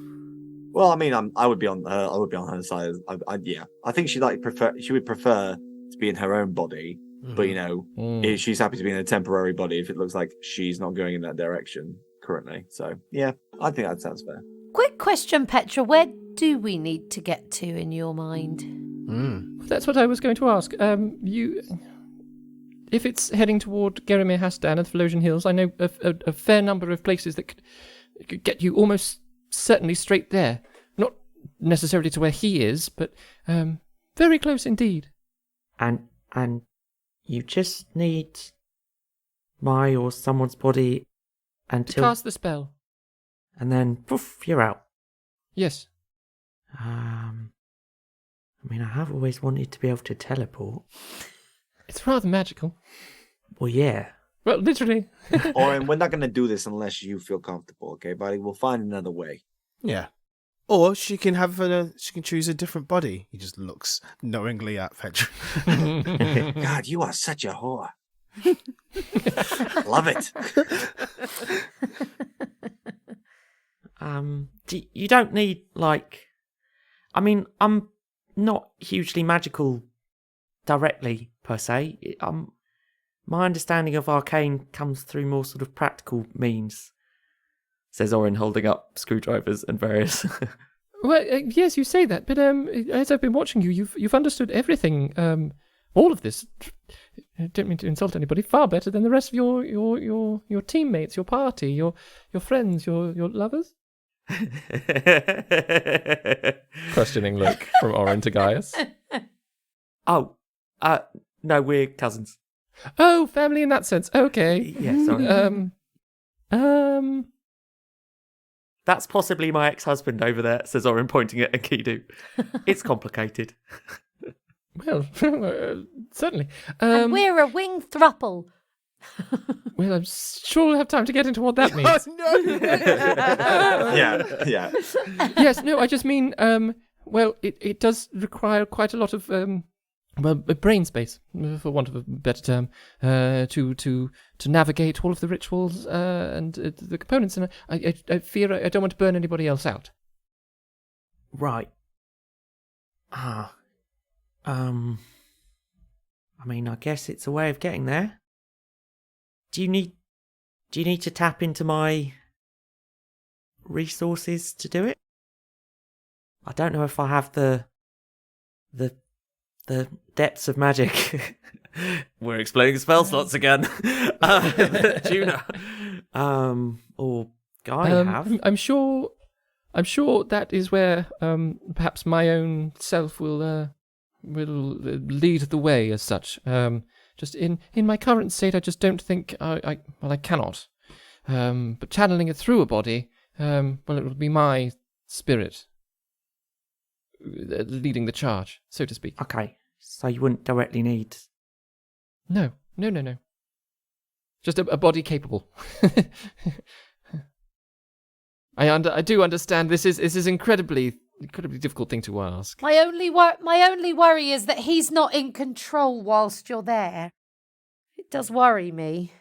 well, I mean, I would be on her. I would be on her side. Yeah, I think she would prefer to be in her own body, but you know, she's happy to be in a temporary body if it looks like she's not going in that direction currently. So yeah, I think that sounds fair. Quick question, Petra. Where do we need to get to in your mind? That's what I was going to ask. If it's heading toward Gerimir Hastan and the Philosian Hills, I know a fair number of places that could get you almost certainly straight there. Not necessarily to where he is, but very close indeed. And you just need my or someone's body To until... cast the spell. And then, poof, you're out. Yes. I mean, I have always wanted to be able to teleport. It's rather magical. Well, yeah. Well, literally. Oren, we're not going to do this unless you feel comfortable, okay, buddy? We'll find another way. Yeah. Or she can she can choose a different body. He just looks knowingly at Petra. God, you are such a whore. Love it. You don't need, like... I mean, I'm not hugely magical directly, per se. My understanding of arcane comes through more sort of practical means, says Orin, holding up screwdrivers and various... Well, yes, you say that, but as I've been watching you, you've understood everything all of this, I don't mean to insult anybody, far better than the rest of your teammates, your party, your friends, your lovers? Questioning look from Orin to Gaius. Oh, no, we're cousins. Oh, family in that sense. Okay. Yeah, sorry. That's possibly my ex-husband over there, says Orin, pointing at Enkidu. It's complicated. Well, certainly. And we're a wing thruple. Well, I'm sure we'll have time to get into what that means. Yeah. Yes, no, I just mean, well, it does require quite a lot of, brain space, for want of a better term, to navigate all of the rituals and the components, and I fear I don't want to burn anybody else out. Right. I mean, I guess it's a way of getting there. Do you need to tap into my resources to do it? I don't know if I have the depths of magic. We're explaining spell slots again. Juna. Or Guy have. I'm sure that is where perhaps my own self will lead the way as such. Just in my current state, I just don't think I cannot. But channeling it through a body, well, it will be my spirit leading the charge, so to speak. Okay, so you wouldn't directly need... No. Just a body capable. I do understand this is incredibly difficult thing to ask. My only worry is that he's not in control whilst you're there. It does worry me.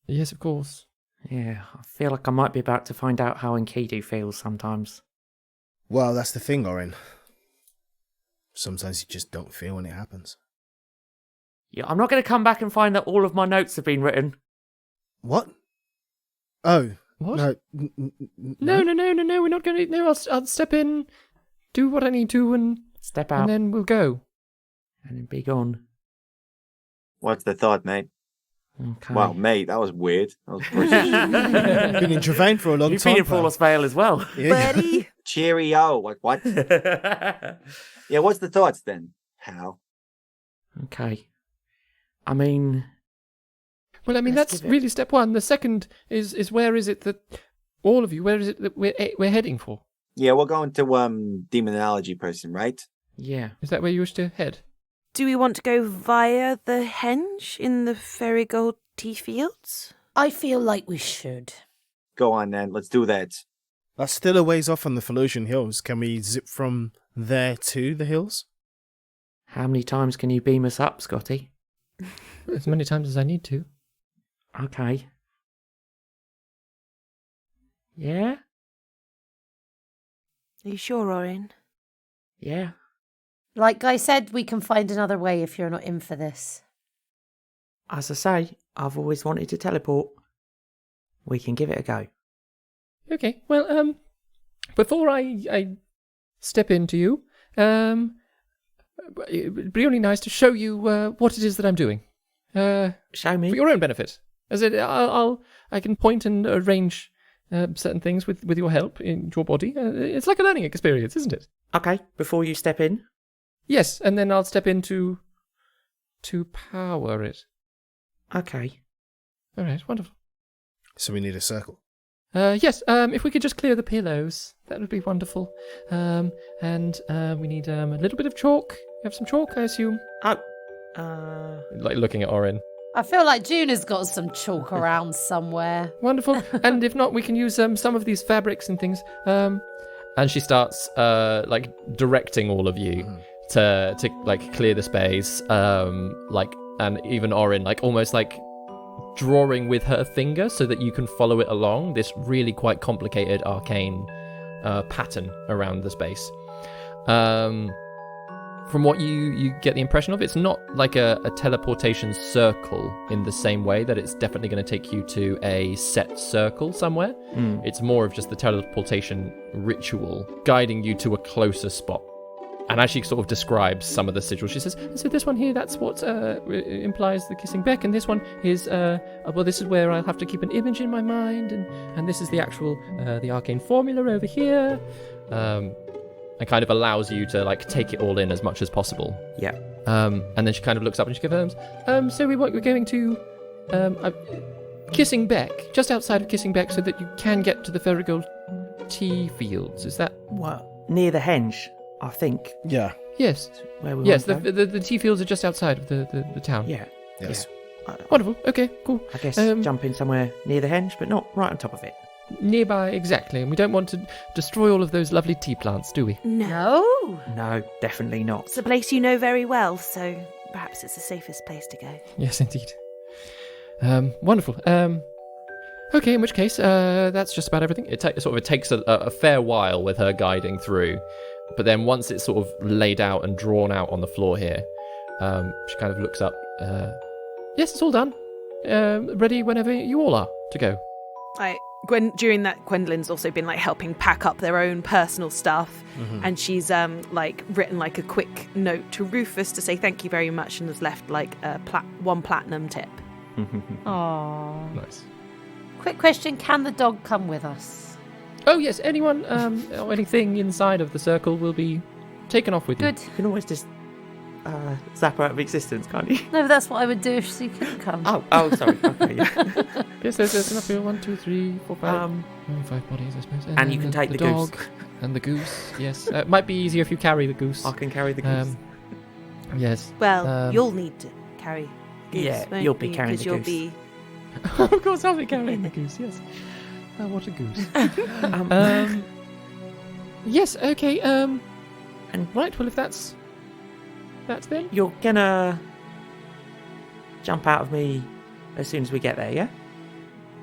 Yes, of course. Yeah, I feel like I might be about to find out how Enkidu feels sometimes. Well, that's the thing, Orin. Sometimes you just don't feel when it happens. Yeah, I'm not going to come back and find that all of my notes have been written. What? Oh. What? No. No, we're not going to... No, I'll step in, do what I need to, and... Step out. And then we'll go. And then be gone. What's the thought, mate? Okay. Wow, mate, that was weird. That was British. Been in Travaine for a long You've time. been in Flawless Vale as well. Yeah. Buddy. Cheerio. Like, what? Yeah, what's the thoughts then, pal? Okay. I mean... Well, I mean, Let's that's give it- really step one. The second is where is it that... All of you, where is it that we're heading for? Yeah, we're going to demonology person, right? Yeah. Is that where you wish to head? Do we want to go via the henge in the Ferigold tea fields? I feel like we should. Go on then, let's do that. That's still a ways off on the Felucian Hills. Can we zip from there to the hills? How many times can you beam us up, Scotty? As many times as I need to. Okay. Yeah? Are you sure, Orin? Yeah. Like I said, we can find another way if you're not in for this. As I say, I've always wanted to teleport. We can give it a go. Okay, well, before I step into you, it'd be really nice to show you what it is that I'm doing. Show me. For your own benefit. As I can point and arrange certain things with your help in your body. It's like a learning experience, isn't it? Okay, before you step in. Yes, and then I'll step in to power it. Okay. All right, wonderful. So we need a circle. Yes, if we could just clear the pillows, that would be wonderful. And we need a little bit of chalk. You have some chalk, I assume? Like looking at Orin. I feel like Juna's got some chalk around somewhere. Wonderful. And if not, we can use some of these fabrics and things. And she starts like directing all of you to like clear the space. And even Orin, like almost like drawing with her finger so that you can follow it along this really quite complicated arcane pattern around the space. From what you get the impression of, it's not like a teleportation circle in the same way that it's definitely going to take you to a set circle somewhere. It's more of just the teleportation ritual guiding you to a closer spot. And as she sort of describes some of the sigils, she says, so this one here, that's what implies the kissing beck, and this one is, well, this is where I'll have to keep an image in my mind, and this is the actual, the arcane formula over here, and kind of allows you to, like, take it all in as much as possible. Yeah. And then she kind of looks up and she confirms, so we're going to, Kissing Beck, just outside of Kissing Beck, so that you can get to the Ferrigold tea fields, is that? What? Near the henge, I think. Yeah. Yes. Where we Yes, want to go. the tea fields are just outside of the town. Yeah. Yes. Yeah. Wonderful. Okay, cool. I guess jump in somewhere near the henge, but not right on top of it. Nearby, exactly. And we don't want to destroy all of those lovely tea plants, do we? No. No, definitely not. It's a place you know very well, so perhaps it's the safest place to go. Yes, indeed. Wonderful. Okay, in which case, that's just about everything. It takes a fair while with her guiding through, but then once it's sort of laid out and drawn out on the floor here, she kind of looks up. Yes, it's all done. Ready whenever you all are to go. During that, Gwendolyn's also been like helping pack up their own personal stuff, and she's like written like a quick note to Rufus to say thank you very much, and has left like a 1 platinum tip. Aww. Nice. Quick question, can the dog come with us? Oh yes, anyone or anything inside of the circle will be taken off with you. Good. You can always just zap her out of existence, can't you? No, that's what I would do if she couldn't come. Oh, sorry. Okay, yeah. Yes, there's enough here. 1, 2, 3, 4, 5. 5 bodies, I suppose. And you can take the dog goose. And the goose, yes. It might be easier if you carry the goose. I can carry the goose. Yes. Well, you'll need to carry goose, Yeah, won't you'll be you? carrying 'Cause the you'll goose. be... Of course, I'll be carrying the goose, yes. What a goose. Yes, okay, and right, well, if that's then. You're gonna jump out of me as soon as we get there, yeah?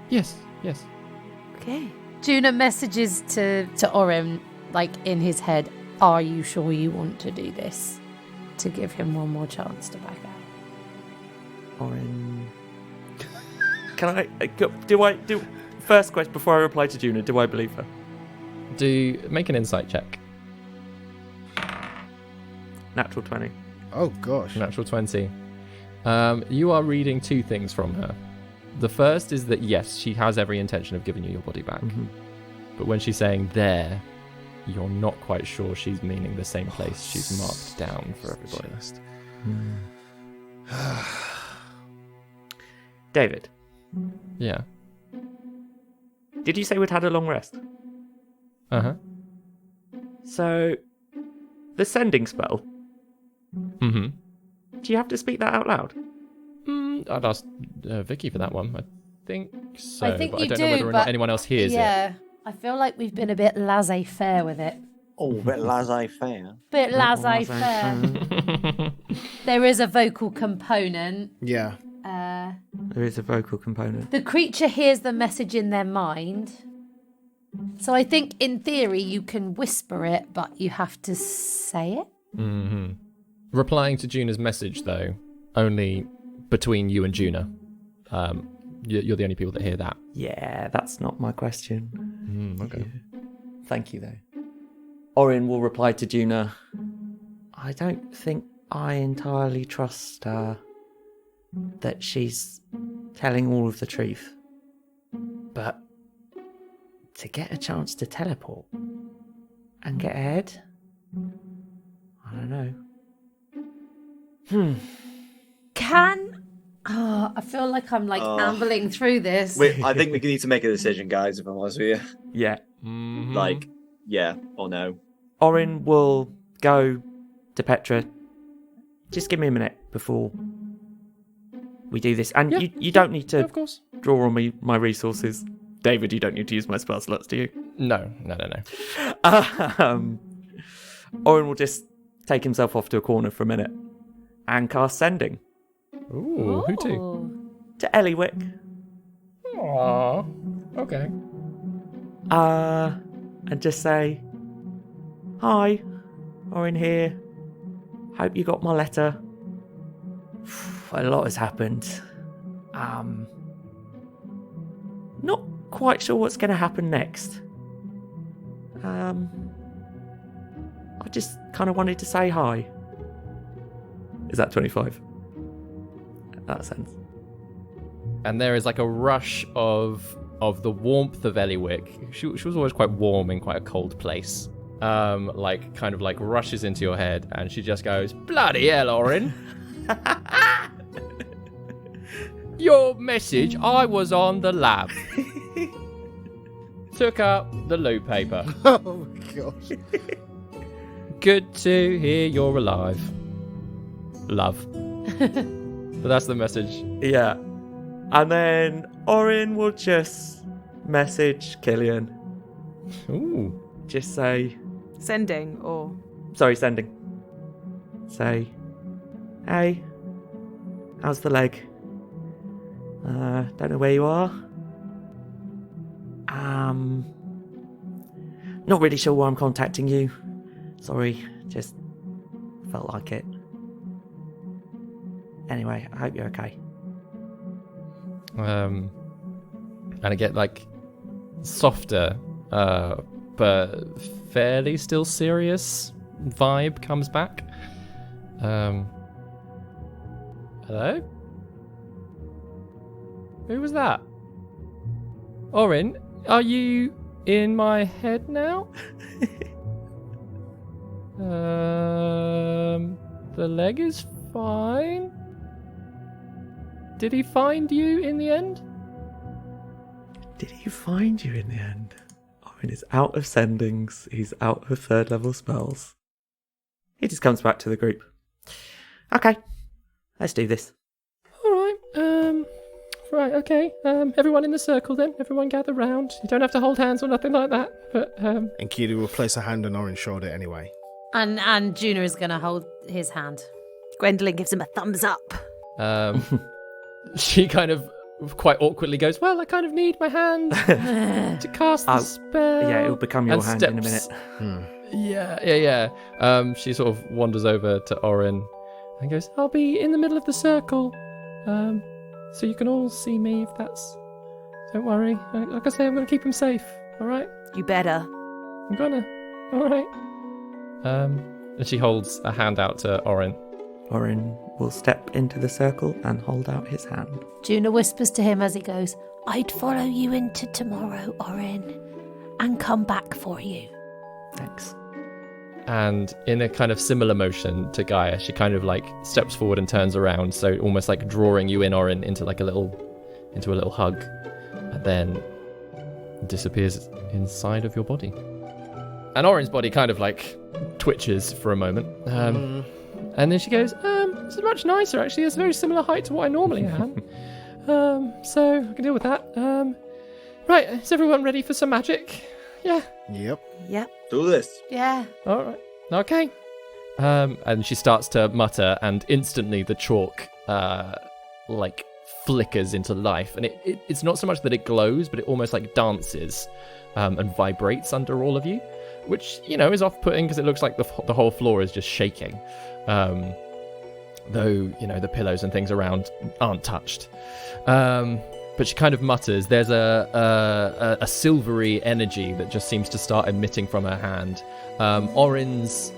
Yes. Okay. Juna messages to Orin, like in his head, are you sure you want to do this? To give him one more chance to back out. Orin. Can I first question before I reply to Juna, do I believe her? Make an insight check. Natural 20. Oh gosh. Natural 20. You are reading 2 things from her. The first is that yes, she has every intention of giving you your body back. Mm-hmm. But when she's saying there, you're not quite sure she's meaning the same place she's marked down for everybody. David. Yeah. Did you say we'd had a long rest? Uh-huh. So, the sending spell. Mm-hmm. Do you have to speak that out loud? I'd ask Vicky for that one. I think so. I think but you I don't do, know whether or but not anyone else hears it. Yeah, I feel like we've been a bit laissez-faire with it. Oh, a bit laissez-faire. Bit laissez-faire. There is a vocal component. Yeah. There is a vocal component. The creature hears the message in their mind. So I think in theory you can whisper it, but you have to say it. Mm-hmm. Replying to Juna's message, though, only between you and Juna. You're the only people that hear that. Yeah, that's not my question. Okay. Yeah. Thank you, though. Orin will reply to Juna. I don't think I entirely trust her that she's telling all of the truth. But to get a chance to teleport and get ahead, I don't know. I feel like I'm ambling through this. I think we need to make a decision, guys, if I'm honest with you. Yeah. Mm-hmm. Like, yeah or no. Orin will go to Petra. Just give me a minute before we do this. And Yeah, you don't need to of course. draw on my resources. David, you don't need to use my spell slots, do you? No. Orin will just take himself off to a corner for a minute and cast Sending. Ooh, who to? To Eliwick. Aww. Okay. And just say, hi, Orin here. Hope you got my letter. A lot has happened. Not quite sure what's going to happen next. I just kind of wanted to say hi. Is that 25? That sense. And there is like a rush of the warmth of Eliwick. She was always quite warm in quite a cold place. Like kind of like rushes into your head, and she just goes, "Bloody hell, Orin! Your message, I was on the lab. Took up the loo paper. Oh gosh. Good to hear you're alive. Love." But that's the message. Yeah. And then Orin will just message Killian. Ooh. Just say... Sending or... Sorry, sending. Say, "Hey, how's the leg? Don't know where you are. Not really sure why I'm contacting you. Sorry, just felt like it. Anyway, I hope you're okay." And I get like softer, but fairly still serious vibe comes back. Hello? Who was that? Orin, are you in my head now? The leg is fine. Did he find you in the end? Did he find you in the end? Orin is out of sendings. He's out of 3rd level spells. He just comes back to the group. Okay, let's do this. Alright, right, okay. Everyone in the circle then. Everyone gather round. You don't have to hold hands or nothing like that, but, And Keely will place a hand on Orin's shoulder anyway. And Juna is going to hold his hand. Gwendolyn gives him a thumbs up. She kind of quite awkwardly goes, "Well, I kind of need my hand to cast the spell." Yeah, it'll become your hand in a minute. Yeah. She sort of wanders over to Orin and goes, "I'll be in the middle of the circle, so you can all see me if that's... Don't worry. Like I say, I'm going to keep him safe, all right? You better. I'm gonna. All right." And she holds a hand out to Orin. Orin will step into the circle and hold out his hand. Juna whispers to him as he goes, "I'd follow you into tomorrow, Orin, and come back for you." Thanks. And in a kind of similar motion to Gaia, she kind of like steps forward and turns around, so almost like drawing you in, Orin, into like a little hug, and then disappears inside of your body. And Orin's body kind of like twitches for a moment. And then she goes, "This is much nicer, actually. It's a very similar height to what I normally am. So I can deal with that. Right, is everyone ready for some magic? Yeah. Yep. Do this. Yeah. All right. Okay." And she starts to mutter, and instantly the chalk, like, flickers into life. And it's not so much that it glows, but it almost, like, dances and vibrates under all of you, which, you know, is off-putting because it looks like the whole floor is just shaking. Though, you know, the pillows and things around aren't touched. But she kind of mutters. There's a silvery energy that just seems to start emitting from her hand. Orin's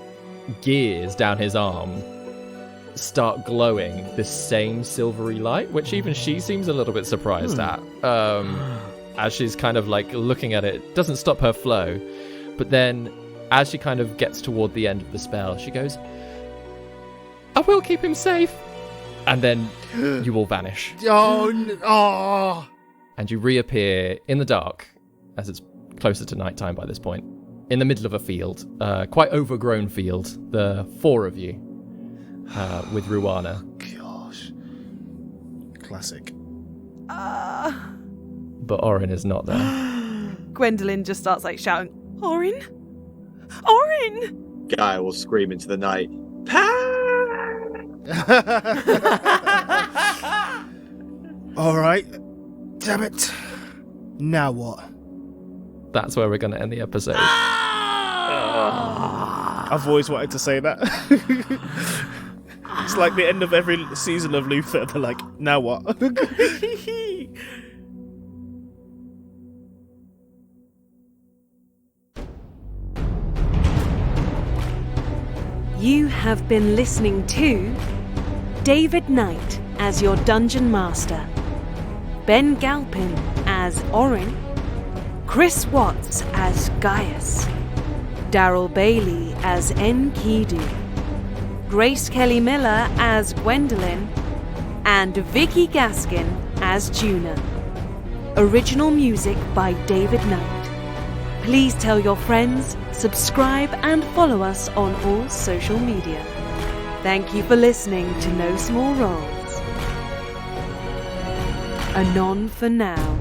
gears down his arm start glowing this same silvery light, which even she seems a little bit surprised at. As she's kind of like looking at it. It doesn't stop her flow. But then, as she kind of gets toward the end of the spell, she goes, "I will keep him safe." And then you all vanish. Oh. And you reappear in the dark, as it's closer to nighttime by this point, in the middle of a field, quite overgrown field, the 4 of you, with Ruana. Gosh. Classic. But Orin is not there. Gwendolyn just starts like shouting, "Orin! Orin!" Guy will scream into the night. All right. Damn it. Now what? That's where we're going to end the episode. I've always wanted to say that. It's like the end of every season of Luther. They're like, now what? You have been listening to David Knight as your Dungeon Master, Ben Galpin as Orin, Chris Watts as Gaius, Daryl Bailey as Enkidu, Grace Kelly Miller as Gwendolyn, and Vicky Gaskin as Juna. Original music by David Knight. Please tell your friends, subscribe, and follow us on all social media. Thank you for listening to No Small Roles. Anon for now.